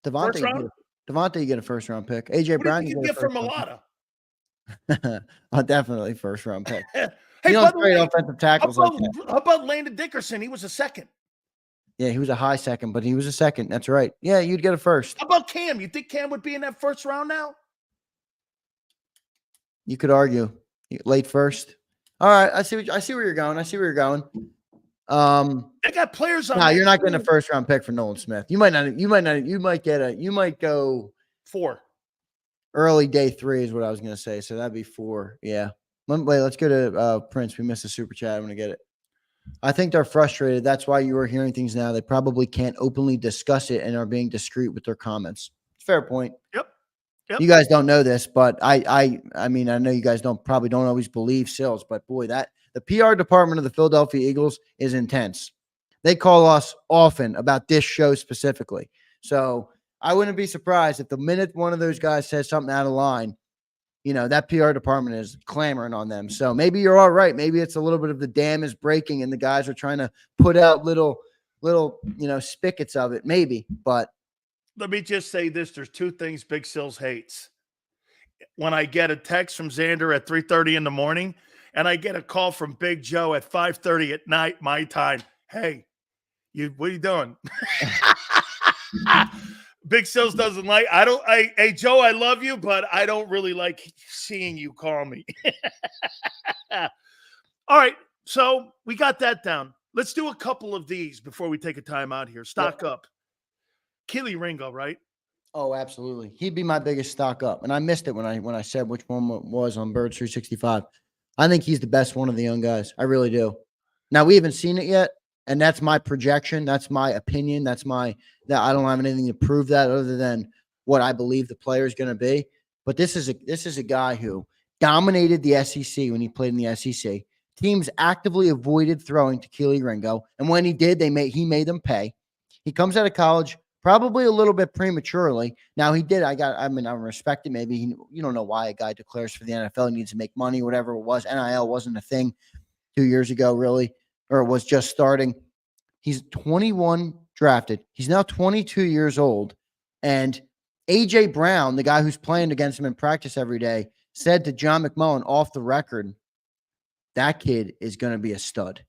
Devontae, you get a first-round pick. AJ Brown, you get for Mulata? Definitely first-round pick. Hey, you don't trade offensive tackles like that. How about Landon Dickerson? He was a 2nd. Yeah, he was a high 2nd, but he was a 2nd. That's right. Yeah, you'd get a first. How about Cam? You think Cam would be in that first round now? You could argue late first. All right, I see where you're going. They got players on. No, you're not getting a first-round pick for Nolan Smith. You might go 4. Early day 3 is what I was going to say. So that'd be 4. Yeah. Wait, let's go to Prince. We missed a super chat. I'm going to get it. I think they're frustrated. That's why you are hearing things now. They probably can't openly discuss it and are being discreet with their comments. Fair point. Yep. You guys don't know this, but I mean, I know you guys probably don't always believe Sills, but boy, that the PR department of the Philadelphia Eagles is intense. They call us often about this show specifically. So I wouldn't be surprised if the minute one of those guys says something out of line, you know, that PR department is clamoring on them. So maybe you're all right. Maybe it's a little bit of the dam is breaking and the guys are trying to put out little, you know, spigots of it. Maybe, but let me just say this. There's 2 things Big Sills hates. When I get a text from Zander at 3:30 in the morning and I get a call from Big Joe at 5:30 at night, my time. Hey, what are you doing? Big Sills doesn't like, hey, Joe, I love you, but I don't really like seeing you call me. All right. So we got that down. Let's do a couple of these before we take a time out here. Stock up. Keely Ringo, right? Oh, absolutely. He'd be my biggest stock up. And I missed it when I said which one was on Birds 365. I think he's the best one of the young guys. I really do. Now, we haven't seen it yet. And that's my projection. That's my opinion. That I don't have anything to prove that other than what I believe the player is going to be. But this is a guy who dominated the SEC when he played in the SEC. Teams actively avoided throwing to Keely Ringo. And when he did, he made them pay. He comes out of college probably a little bit prematurely. Now he did. I respect it. Maybe you don't know why a guy declares for the NFL. He needs to make money, whatever it was. NIL wasn't a thing 2 years ago, really, or it was just starting. He's 21 drafted. He's now 22 years old. And A.J. Brown, the guy who's playing against him in practice every day, said to John McMullen off the record, that kid is going to be a stud.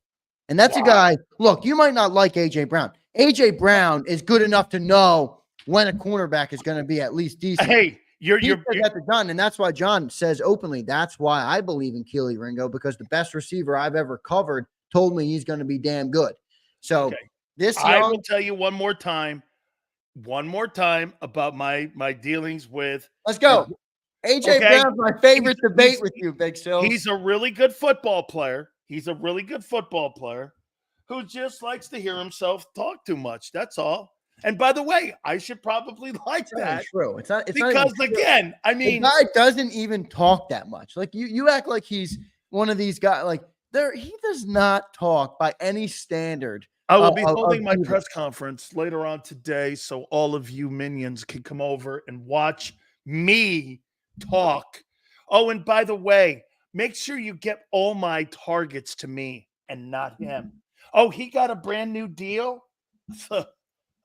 And that's a guy, look, you might not like A.J. Brown. A.J. Brown is good enough to know when a cornerback is going to be at least decent. Hey, you're at the John, and that's why John says openly, that's why I believe in Keely Ringo, because the best receiver I've ever covered told me he's going to be damn good. So I will tell you one more time about my dealings with. Let's go. A.J. Brown's my favorite debate with you, Big Sills. He's a really good football player. Who just likes to hear himself talk too much. That's all. And by the way, I should probably like that. True. It's not because again, I mean, the guy doesn't even talk that much. Like you act like he's one of these guys. Like he does not talk by any standard. I will be holding my press conference later on today, so all of you minions can come over and watch me talk. Oh, and by the way, make sure you get all my targets to me and not him. Oh, he got a brand new deal?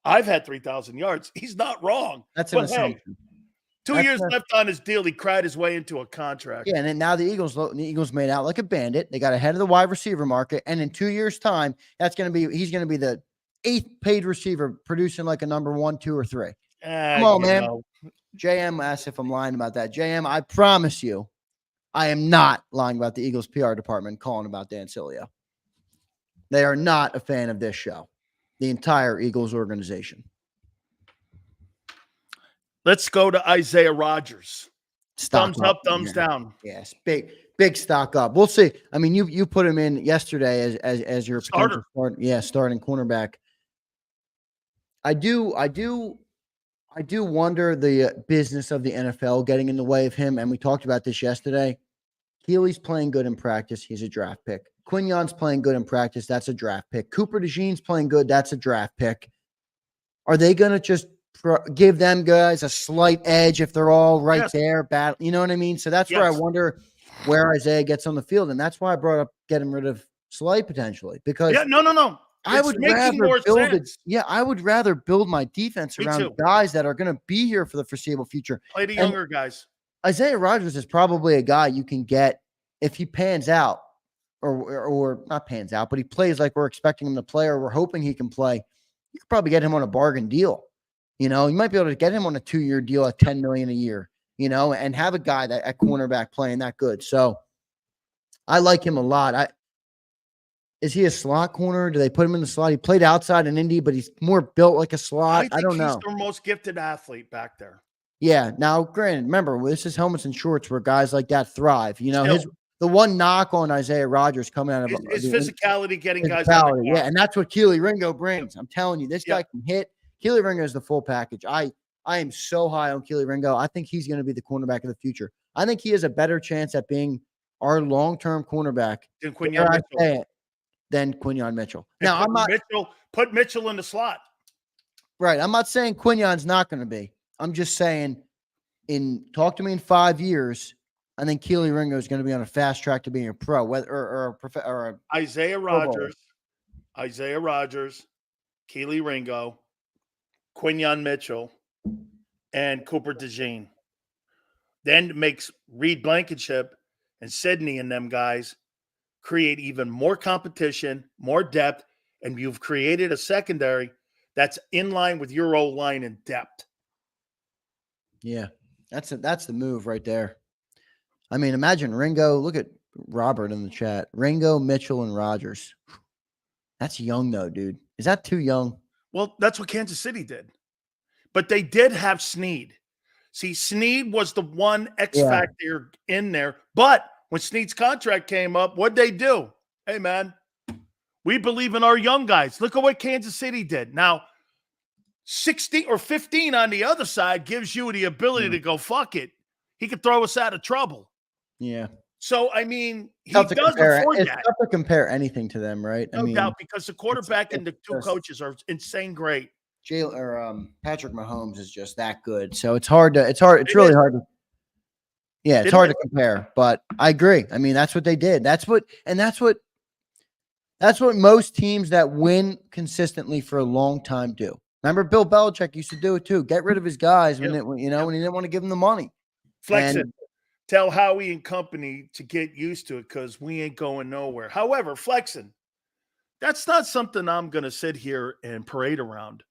I've had 3,000 yards. He's not wrong. That's an assumption. 2 years left on his deal. He cried his way into a contract. Yeah, and then now the Eagles made out like a bandit. They got ahead of the wide receiver market, and in 2 years' time, he's going to be the 8th paid receiver, producing like a number 1, 2, or 3. Come on, man. JM asked if I'm lying about that. JM, I promise you, I am not lying about the Eagles PR department calling about Dan Sileo. They are not a fan of this show. The entire Eagles organization. Let's go to Isaiah Rodgers. Thumbs up, thumbs down. Yes, big stock up. We'll see. I mean, you put him in yesterday as your starter. Starting cornerback. I do wonder the business of the NFL getting in the way of him, and we talked about this yesterday. Keely's playing good in practice. He's a draft pick. Quignon's playing good in practice. That's a draft pick. Cooper DeJean's playing good. That's a draft pick. Are they going to just give them guys a slight edge if they're all right there? Battle, you know what I mean? So that's where I wonder where Isaiah gets on the field. And that's why I brought up getting rid of Slay potentially. Because no. I would rather build my defense around guys that are going to be here for the foreseeable future. Play the younger guys. Isaiah Rodgers is probably a guy you can get if he pans out. Or not pans out, but he plays like we're expecting him to play, or we're hoping he can play. You could probably get him on a bargain deal. You know, you might be able to get him on a 2-year deal at $10 million a year, you know, and have a guy that at cornerback playing that good. So I like him a lot. Is he a slot corner? Do they put him in the slot? He played outside in Indy, but he's more built like a slot. I don't know. He's the most gifted athlete back there. Yeah. Now, granted, remember, this is helmets and shorts where guys like that thrive. You know, Still, the one knock on Isaiah Rodgers coming out of his the physicality getting guys on the physicality, ground. yeah, and that's what Keely Ringo brings. I'm telling you, this Yeah. guy can hit. Keely Ringo is the full package. I am so high on Keely Ringo. I think he's going to be the cornerback of the future. I think he has a better chance at being our long-term cornerback Than Quinyon Mitchell. Than Quinyon Mitchell. And Now, I'm not put Mitchell in the slot. right. I'm not saying Quinyon's not going to be. I'm just saying, talk to me in 5 years. I think Keely Ringo is going to be on a fast track to being a pro, or a Isaiah Rodgers, Keely Ringo, Quinyon Mitchell, and Cooper DeJean. Then makes Reed Blankenship and Sidney and them guys create even more competition, more depth, and you've created a secondary that's in line with your old line in depth. Yeah, that's the move right there. I mean, imagine Ringo. Look at Robert in the chat. Ringo, Mitchell, and Rodgers. That's young though, dude. Is that too young? Well, that's what Kansas City did. But they did have Snead. See, Snead was the one X factor in there. But when Snead's contract came up, what'd they do? Hey, man, we believe in our young guys. Look at what Kansas City did. Now, 60 or 15 on the other side gives you the ability to go, fuck it. He could throw us out of trouble. Yeah. So, I mean, he does afford that. It's tough to compare anything to them, right? No doubt, because the quarterback and the two coaches are insane great. Patrick Mahomes is just that good. So it's really hard to it's hard to compare, but I agree. I mean, that's what they did. That's what most teams that win consistently for a long time do. Remember, Bill Belichick used to do it too. Get rid of his guys when when he didn't want to give them the money. Flex it. Tell Howie and company to get used to it because we ain't going nowhere. However, flexing, that's not something I'm going to sit here and parade around.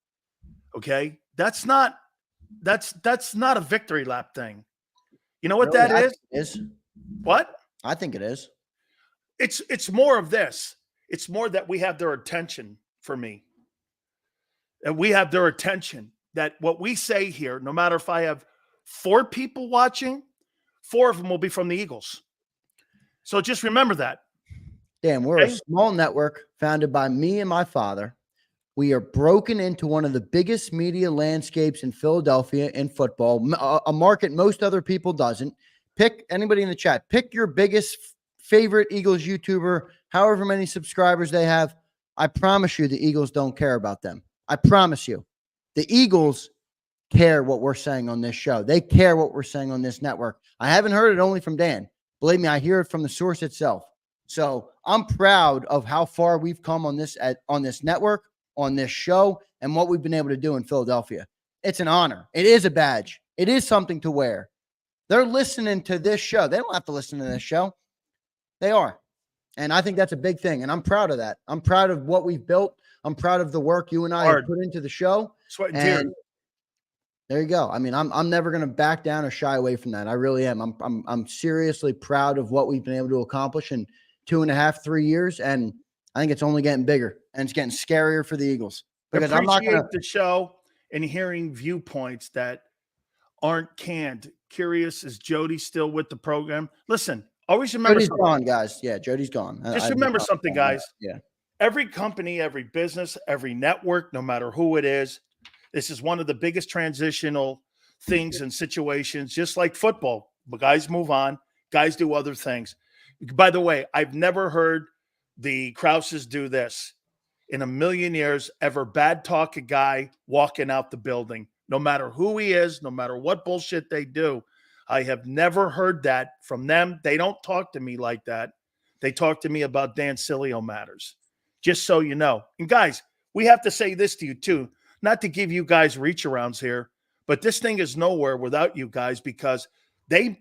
Okay, that's not a victory lap thing. You know what that is? What? I think it is. It's more of this. It's more that we have their attention for me. And we have their attention that what we say here, no matter if I have 4 people watching, 4 of them will be from the Eagles. So just remember that. Dan, we're a small network founded by me and my father. We are broken into one of the biggest media landscapes in Philadelphia in football, a market most other people doesn't. Pick anybody in the chat. Pick your biggest favorite Eagles YouTuber, however many subscribers they have. I promise you the Eagles don't care about them. I promise you. The Eagles care what we're saying on this show. They care what we're saying on this network. I haven't heard it only from Dan. Believe me, I hear it from the source itself. So I'm proud of how far we've come on this network, on this show, and what we've been able to do in Philadelphia. It's an honor. It is a badge. It is something to wear. They're listening to this show. They don't have to listen to this show. They are. And I think that's a big thing. And I'm proud of that. I'm proud of what we've built. I'm proud of the work you and I have put into the show. Sweat and tears. There you go. I mean, I'm never going to back down or shy away from that. I really am. I'm seriously proud of what we've been able to accomplish in 2.5, 3 years. And I think it's only getting bigger and it's getting scarier for the Eagles because I'm not going to the show and hearing viewpoints that aren't canned. Curious, is Jody still with the program? Listen, always remember Jody's gone, guys. Yeah, Jody's gone. Just remember something, guys. Yeah. Every company, every business, every network, no matter who it is, this is one of the biggest transitional things and situations, just like football. But guys move on. Guys do other things. By the way, I've never heard the Krauses do this in a million years, ever bad talk a guy walking out the building, no matter who he is, no matter what bullshit they do. I have never heard that from them. They don't talk to me like that. They talk to me about Dan Sileo matters, just so you know. And guys, we have to say this to you too, not to give you guys reach arounds here, but this thing is nowhere without you guys because they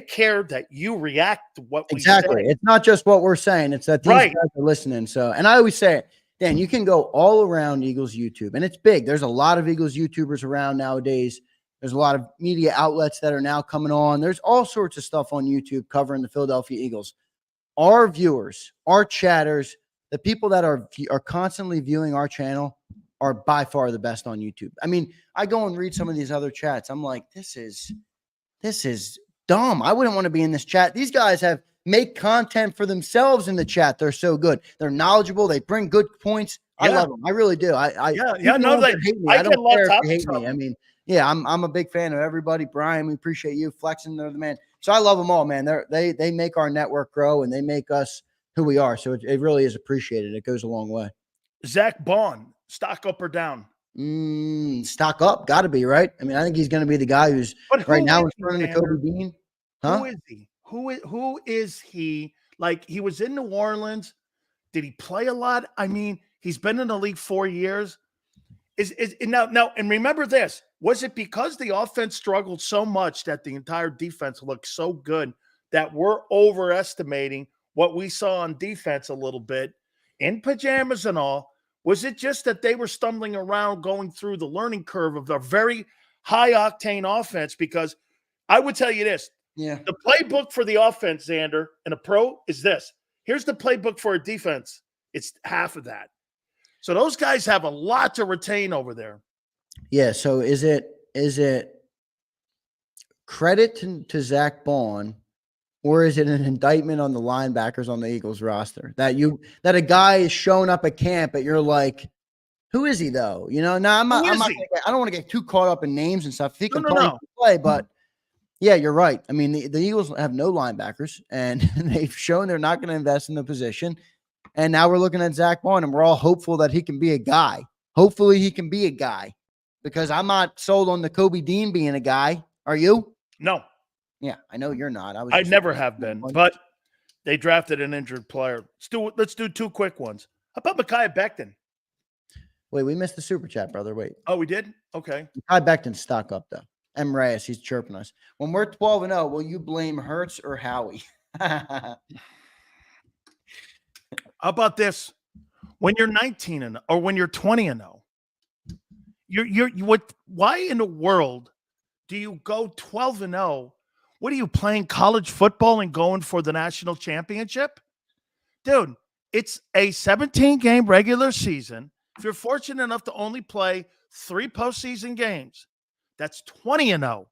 care that you react to what we say. It's not just what we're saying. It's that these guys are listening. So, and I always say it, Dan, you can go all around Eagles YouTube and it's big. There's a lot of Eagles YouTubers around nowadays. There's a lot of media outlets that are now coming on. There's all sorts of stuff on YouTube covering the Philadelphia Eagles. Our viewers, our chatters, the people that are constantly viewing our channel, are by far the best on YouTube. I mean, I go and read some of these other chats. I'm like, this is dumb. I wouldn't want to be in this chat. These guys make content for themselves in the chat. They're so good. They're knowledgeable. They bring good points. I love them. I really do. No, they hate me. I don't care if they hate me. I mean, yeah, I'm a big fan of everybody. Brian, we appreciate you flexing. They're the man. So I love them all, man. They make our network grow and they make us who we are. So it really is appreciated. It goes a long way. Zach Bond, stock up or down? Stock up, got to be, right. I mean, I think he's going to be the guy who's right now in front of the Kobe Dean. Huh? Who is he? Who is he? Like, he was in New Orleans. Did he play a lot? I mean, he's been in the league 4 years. Is now and remember this, was it because the offense struggled so much that the entire defense looked so good that we're overestimating what we saw on defense a little bit in pajamas and all? Was it just that they were stumbling around going through the learning curve of a very high octane offense? Because I would tell you this, the playbook for the offense, Zander, and a pro is this. Here's the playbook for a defense. It's half of that. So those guys have a lot to retain over there. Yeah. So is it credit to Zach Bond, or is it an indictment on the linebackers on the Eagles roster that a guy is showing up at camp and you're like, who is he though? You know, I don't want to get too caught up in names and stuff. If he can play, but yeah, you're right. I mean, the Eagles have no linebackers and they've shown they're not going to invest in the position. And now we're looking at Zach Bond, and we're all hopeful that he can be a guy. Hopefully he can be a guy, because I'm not sold on the Kobe Dean being a guy. Are you? No. Yeah, I know you're not. I never have been, but they drafted an injured player. Let's do two quick ones. How about Mekhi Becton? Wait, we missed the super chat, brother. Wait. Oh, we did? Okay. Mekhi Becton stock up, though. M. Reyes, he's chirping us. When we're 12-0, will you blame Hurts or Howie? How about this? When you're 19 or when you're 20-0, why in the world do you go 12-0? What are you, playing college football and going for the national championship? Dude, it's a 17-game regular season. If you're fortunate enough to only play 3 postseason games, that's 20-0.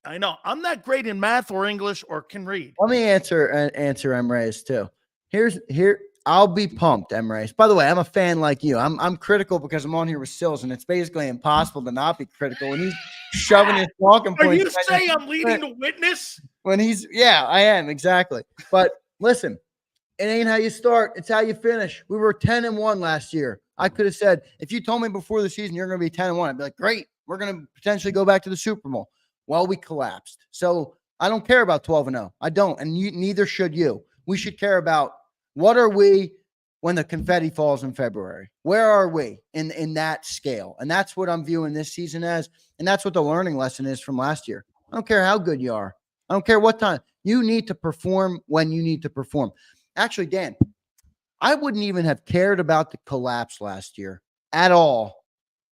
I know I'm not great in math or English or can read. Let me answer M. Reyes too. Here. I'll be pumped, M. Reyes. By the way, I'm a fan like you. I'm critical because I'm on here with Sills, and it's basically impossible to not be critical. When he's shoving his talking points. Are you saying I'm leading the witness? I am, exactly. But listen, it ain't how you start, it's how you finish. We were 10-1 last year. I could have said, if you told me before the season you're going to be 10-1, I'd be like, great, we're going to potentially go back to the Super Bowl. Well, we collapsed. So I don't care about 12-0. I don't, and neither should you. We should care about, what are we when the confetti falls in February? Where are we in that scale? And that's what I'm viewing this season as. And that's what the learning lesson is from last year. I don't care how good you are. I don't care what time. You need to perform when you need to perform. Actually, Dan, I wouldn't even have cared about the collapse last year at all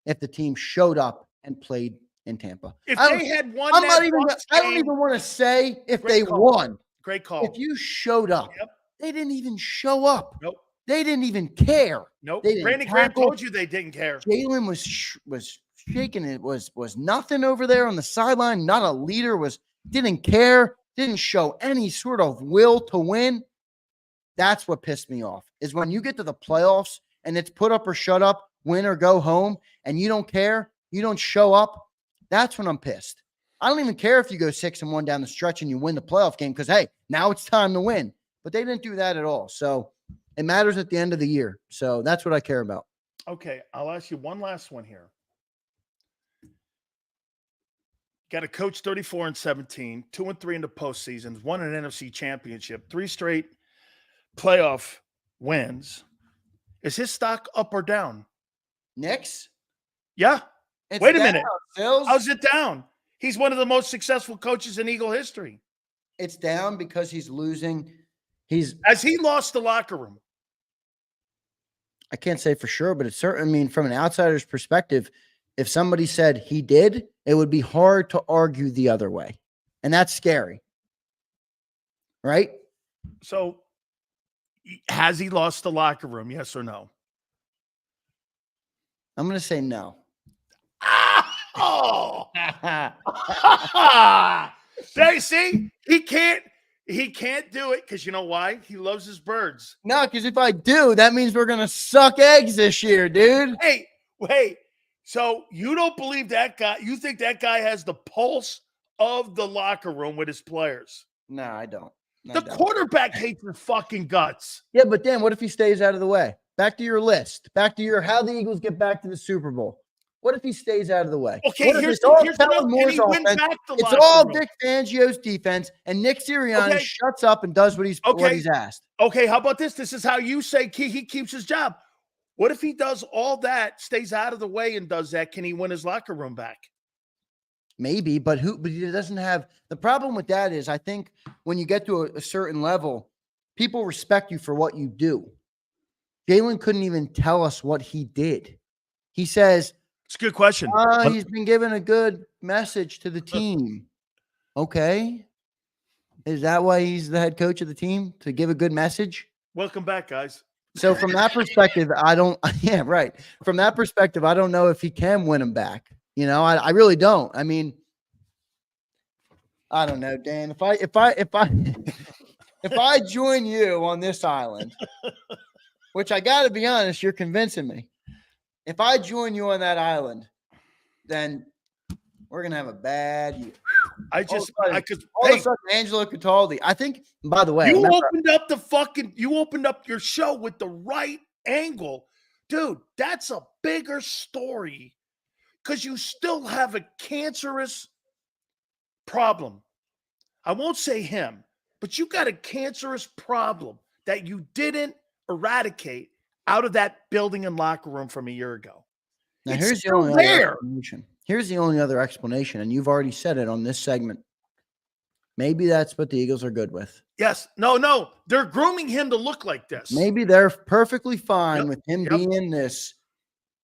if the team showed up and played in Tampa. If they had won, I don't even want to say if they won. Great call. If you showed up. Yep. They didn't even show up. Nope. They didn't even care. Nope. Brandon Graham told you they didn't care. Jalen was shaking. It was nothing over there on the sideline. Not a leader. Didn't care. Didn't show any sort of will to win. That's what pissed me off. Is when you get to the playoffs and it's put up or shut up, win or go home, and you don't care. You don't show up. That's when I'm pissed. I don't even care if you go 6-1 down the stretch and you win the playoff game, because hey, now it's time to win. But they didn't do that at all. So it matters at the end of the year. So that's what I care about. Okay. I'll ask you one last one here. Got a coach 34-17, 2-3 in the postseasons, won an NFC championship, 3 straight playoff wins. Is his stock up or down? Knicks? Yeah. Wait a minute. Sills? How's it down? He's one of the most successful coaches in Eagle history. It's down because he's losing. Has he lost the locker room? I can't say for sure, but it's certain. I mean, from an outsider's perspective, if somebody said he did, it would be hard to argue the other way. And that's scary. Right? So has he lost the locker room? Yes or no? I'm going to say no. Oh. There, see, he can't do it because you know why? He loves his birds. No, because if I do, that means we're going to suck eggs this year, dude. Hey, wait. So you don't believe that guy? You think that guy has the pulse of the locker room with his players? No, I don't. The quarterback hates your fucking guts. Yeah, but Dan, what if he stays out of the way? Back to your list. Back to your how the Eagles get back to the Super Bowl. What if he stays out of the way? Okay, what if here's all another. Kellen Can Moore's he win offense? back the It's locker all room? Vic Fangio's defense, and Nick Sirianni shuts up and does what he's asked. Okay, how about this? This is how you say he keeps his job. What if he does all that, stays out of the way, and does that? Can he win his locker room back? Maybe, but he doesn't have the problem with that is I think when you get to a certain level, people respect you for what you do. Jalen couldn't even tell us what he did. He says, it's a good question. He's been given a good message to the team. Okay. Is that why he's the head coach of the team? To give a good message? Welcome back, guys. So from that perspective, yeah, right. From that perspective, I don't know if he can win him back. You know, I really don't. I mean, I don't know, Dan. If I join you on this island, which I got to be honest, you're convincing me. If I join you on that island, then we're gonna have a bad year. All of a sudden, Angelo Cataldi. I think. By the way, you opened up your show with the right angle, dude. That's a bigger story because you still have a cancerous problem. I won't say him, but you got a cancerous problem that you didn't eradicate out of that building and locker room from a year ago. Now, here's the only other explanation. Here's the only other explanation, and you've already said it on this segment. Maybe that's what the Eagles are good with. Yes. No. They're grooming him to look like this. Maybe they're perfectly fine with him being this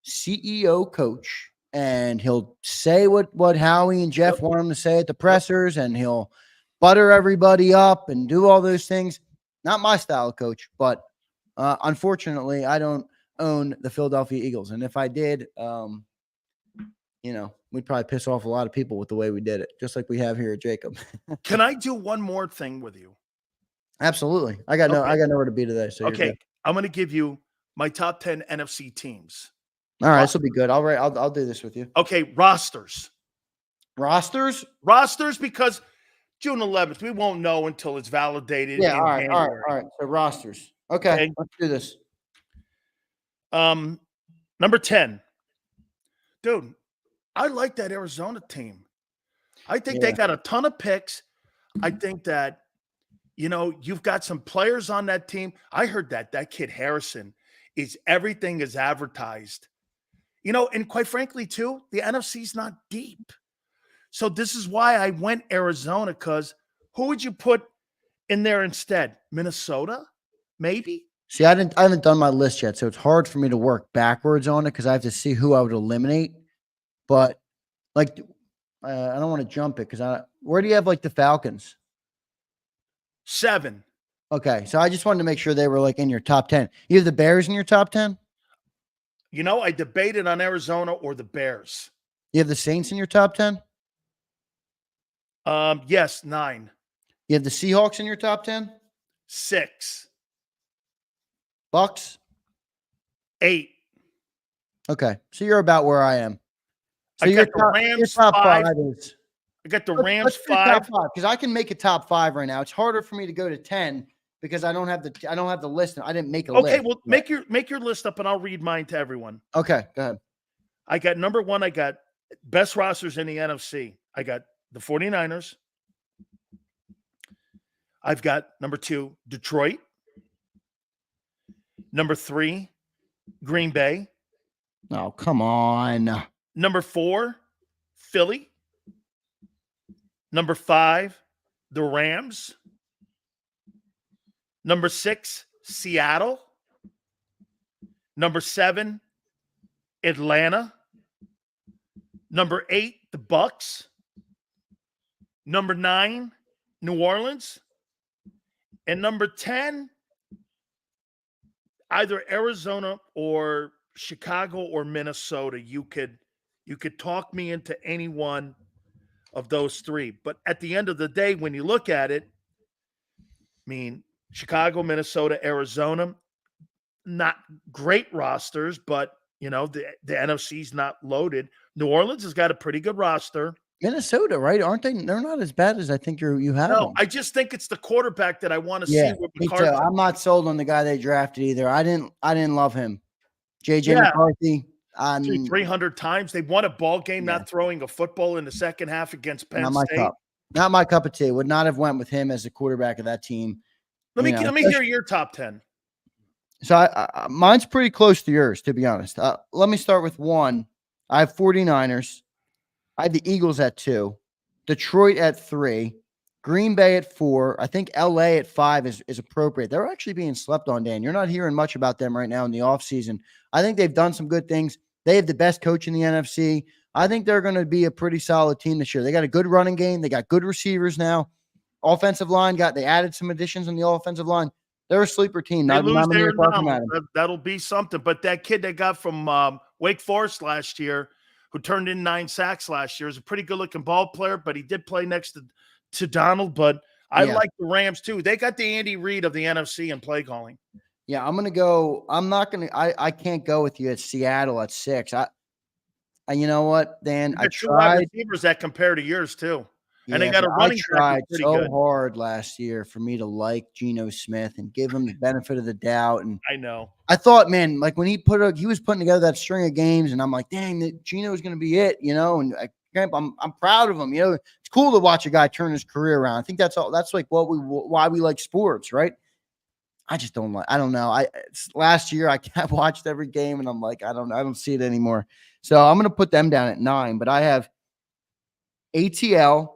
CEO coach, and he'll say what Howie and Jeff want him to say at the pressers, and he'll butter everybody up and do all those things. Not my style of coach, but unfortunately, I don't own the Philadelphia Eagles. And if I did, we'd probably piss off a lot of people with the way we did it, just like we have here at JAKIB. Can I do one more thing with you? Absolutely. I got nowhere to be today. So okay, I'm going to give you my top 10 NFC teams. All right, this will be good. I'll do this with you. Okay, rosters. Rosters, because June 11th, we won't know until it's validated. Yeah. All right. So rosters. Okay, let's do this. Number 10, dude. I like that Arizona team. I think they got a ton of picks. I think that, you've got some players on that team. I heard that kid Harrison is everything is advertised. And quite frankly, too, the NFC's not deep. So this is why I went Arizona, because who would you put in there instead? Minnesota? Maybe? See, I haven't done my list yet, so it's hard for me to work backwards on it because I have to see who I would eliminate. But I don't want to jump it because where do you have the Falcons? 7. Okay, so I just wanted to make sure they were in your top 10. You have the Bears in your top 10? I debated on Arizona or the Bears. You have the Saints in your top 10? Yes, 9. You have the Seahawks in your top 10? 6. Bucks? 8. Okay, so you're about where I am. So I got the Rams top 5. Is, I got the Rams 5 because I can make a top 5 right now. It's harder for me to go to 10 because I don't have the list. I didn't make a list. Okay, well, make your list up and I'll read mine to everyone. Okay, go ahead. I got number 1. I got best rosters in the NFC. I got the 49ers. I've got number 2, Detroit. Number 3, Green Bay. Oh, come on. Number 4, Philly. Number 5, the Rams. Number 6, Seattle. Number 7, Atlanta. Number 8, the Bucks. Number 9, New Orleans. And number 10, either Arizona or Chicago or Minnesota, you could talk me into any one of those three. But at the end of the day, when you look at it, I mean, Chicago, Minnesota, Arizona, not great rosters, but the NFC's not loaded. New Orleans has got a pretty good roster. Minnesota, right? Aren't they? They're not as bad as I think you have No, them. I just think it's the quarterback that I want to see Yeah, with me too. McCarthy. I'm not sold on the guy they drafted either. I didn't love him. JJ Yeah. McCarthy. 300 times. They won a ball game Yeah. not throwing a football in the second half against Penn Not my State. cup. Not my cup of tea. Would not have went with him as the quarterback of that team. Let me hear your top 10. So mine's pretty close to yours, to be honest. Let me start with one. I have 49ers. I have the Eagles at 2. Detroit at 3. Green Bay at 4. I think LA at 5 is appropriate. They're actually being slept on, Dan. You're not hearing much about them right now in the offseason. I think they've done some good things. They have the best coach in the NFC. I think they're going to be a pretty solid team this year. They got a good running game. They got good receivers now. Offensive line they added some additions on the offensive line. They're a sleeper team. They lose Aaron Donald. That'll be something. But that kid they got from Wake Forest last year, who turned in 9 sacks last year, is a pretty good-looking ball player, but he did play next to Donald. But I like the Rams, too. They got the Andy Reid of the NFC in play calling. Yeah, I'm going to go – I can't go with you at Seattle at 6. You know what, Dan? I tried – receivers that compare to yours, too. Yeah, and they got a running back that's pretty good. Hard last year for me to like Geno Smith and give him the benefit of the doubt. And I know. I thought, man, like when he was putting together that string of games, and I'm like, dang, Geno is going to be it, And I'm proud of him. It's cool to watch a guy turn his career around. I think that's all. That's like why we like sports, right? I just don't like. I don't know. Last year I watched every game, and I'm like, I don't see it anymore. So I'm going to put them down at 9. But I have ATL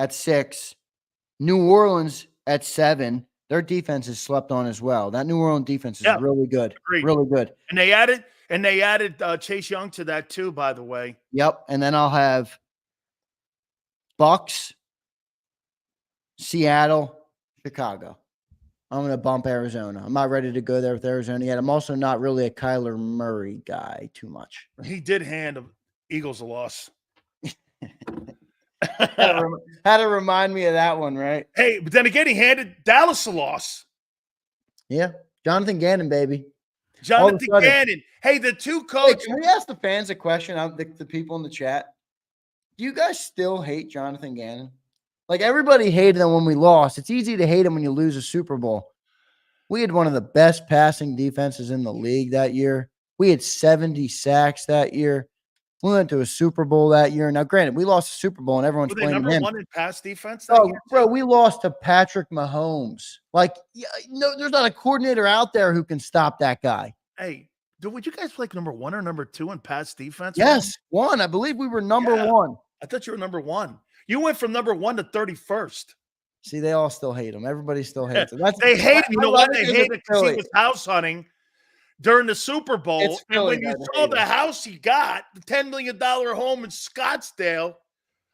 at 6, New Orleans at 7. Their defense is slept on as well. That New Orleans defense is really good. Agreed. Really good. And they added Chase Young to that too, by the way. Yep. And then I'll have Bucks, Seattle, Chicago. I'm going to bump Arizona. I'm not ready to go there with Arizona yet. I'm also not really a Kyler Murray guy too much. He did hand the Eagles a loss. Had to remind me of that one, right? Hey, but then again, he handed Dallas a loss. Yeah. Jonathan Gannon, baby. Jonathan Gannon. Hey, the two coaches. Hey, can we ask the fans a question? The people in the chat. Do you guys still hate Jonathan Gannon? Like, everybody hated him when we lost. It's easy to hate him when you lose a Super Bowl. We had one of the best passing defenses in the league that year. We had 70 sacks that year. We went to a Super Bowl that year. Now, granted, we lost the Super Bowl and everyone's blaming him. Number 1 in pass defense that year? Bro, we lost to Patrick Mahomes. Like, there's not a coordinator out there who can stop that guy. Hey, would you guys play number 1 or number 2 in pass defense? Yes, 1. I believe we were number 1. I thought you were number 1. You went from number 1 to 31st. See, they all still hate him. Everybody still hates him. They hate him. You know what? They hate it because he was house hunting during the Super Bowl. And when you saw the house he got, the $10 million home in Scottsdale,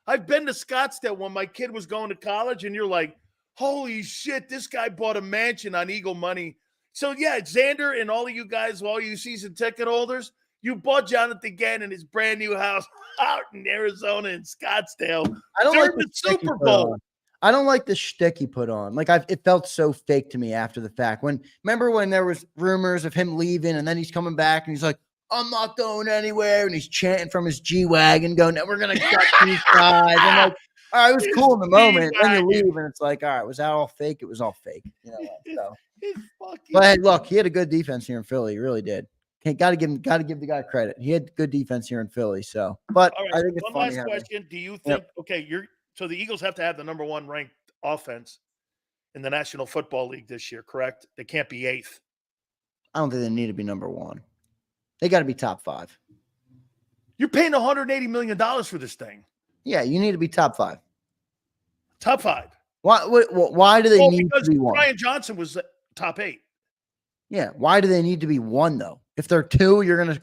I've been to Scottsdale when my kid was going to college, and you're like, holy shit, this guy bought a mansion on Eagle money. So, yeah, Zander and all of you guys, all you season ticket holders, you bought Jonathan Gannon his brand new house out in Arizona in Scottsdale during the Super Bowl. I don't like the shtick he put on. Like, it felt so fake to me after the fact. Remember when there was rumors of him leaving, and then he's coming back, and he's like, I'm not going anywhere, and he's chanting from his G-Wagon, going, we're going to cut these guys. I'm like, all right, it was cool in the moment. Then you leave, and it's like, all right, was that all fake? It was all fake. So. But hey, look, he had a good defense here in Philly. He really did. Got to give the guy credit. He had good defense here in Philly. So, but I think it's funny. One last question: do you think? Okay, so the Eagles have to have the number 1 ranked offense in the National Football League this year, correct? They can't be 8th. I don't think they need to be number 1. They got to be top 5. You're paying $180 million for this thing. Yeah, you need to be top 5. Top 5. Why do they need to be 1? Brian Johnson was top 8. Yeah, why do they need to be 1 though? If they're 2, you're going to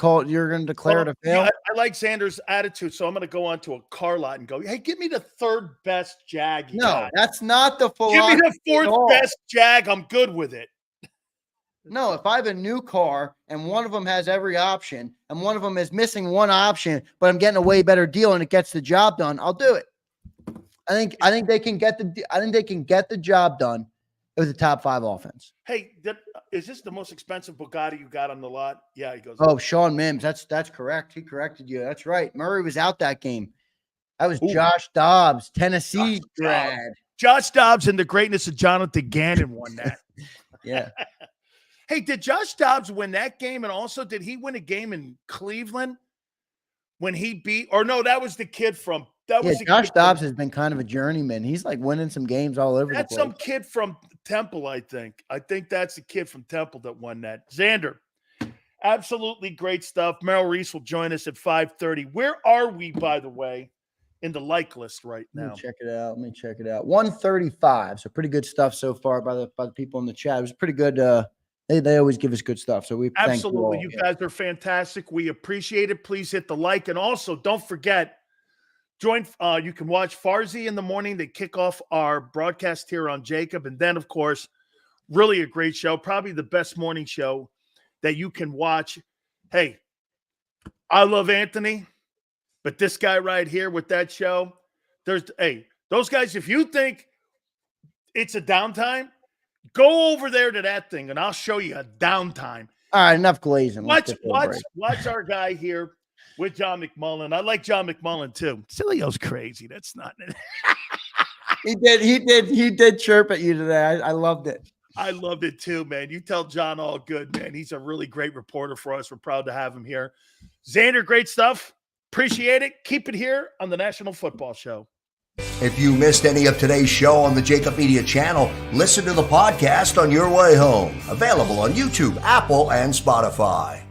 declare it a fail. Yeah, I like Zander's attitude, so I'm going to go onto a car lot and go, hey, give me the 3rd best Jag. No, that's not the philosophy. Give me the 4th best Jag. I'm good with it. No, if I have a new car and one of them has every option and one of them is missing one option, but I'm getting a way better deal and it gets the job done, I'll do it. I think they can get the job done with the top 5 offense. Hey, is this the most expensive Bugatti you got on the lot? Yeah, he goes. Oh, Sean Mims, that's correct. He corrected you. That's right. Murray was out that game. That was Josh Dobbs, Tennessee grad. Josh Dobbs and the greatness of Jonathan Gannon won that. Yeah. Hey, did Josh Dobbs win that game? And also, did he win a game in Cleveland when he beat? Or no, that was the kid from. Josh Dobbs has been kind of a journeyman. He's like winning some games all over the place. That's some kid from Temple, I think. I think that's the kid from Temple that won that. Zander, absolutely great stuff. Merrill Reese will join us at 5:30. Where are we, by the way, in the like list right now? Let me check it out. 135. So pretty good stuff so far by the people in the chat. It was pretty good. They always give us good stuff. So we absolutely. Thank you guys are fantastic. We appreciate it. Please hit the like. And also, don't forget, join. You can watch Farzi in the morning. They kick off our broadcast here on JAKIB. And then, of course, really a great show. Probably the best morning show that you can watch. Hey, I love Anthony, but this guy right here with that show, those guys, if you think it's a downtime, go over there to that thing, and I'll show you a downtime. All right, enough glazing. Watch our guy here with John McMullen. I like John McMullen too. Sileo's crazy. That's not it. He did chirp at you today. I loved it. I loved it too, man. You tell John all good, man. He's a really great reporter for us. We're proud to have him here. Zander, great stuff. Appreciate it. Keep it here on the National Football Show. If you missed any of today's show on the JAKIB Media channel, listen to the podcast on your way home. Available on YouTube, Apple, and Spotify.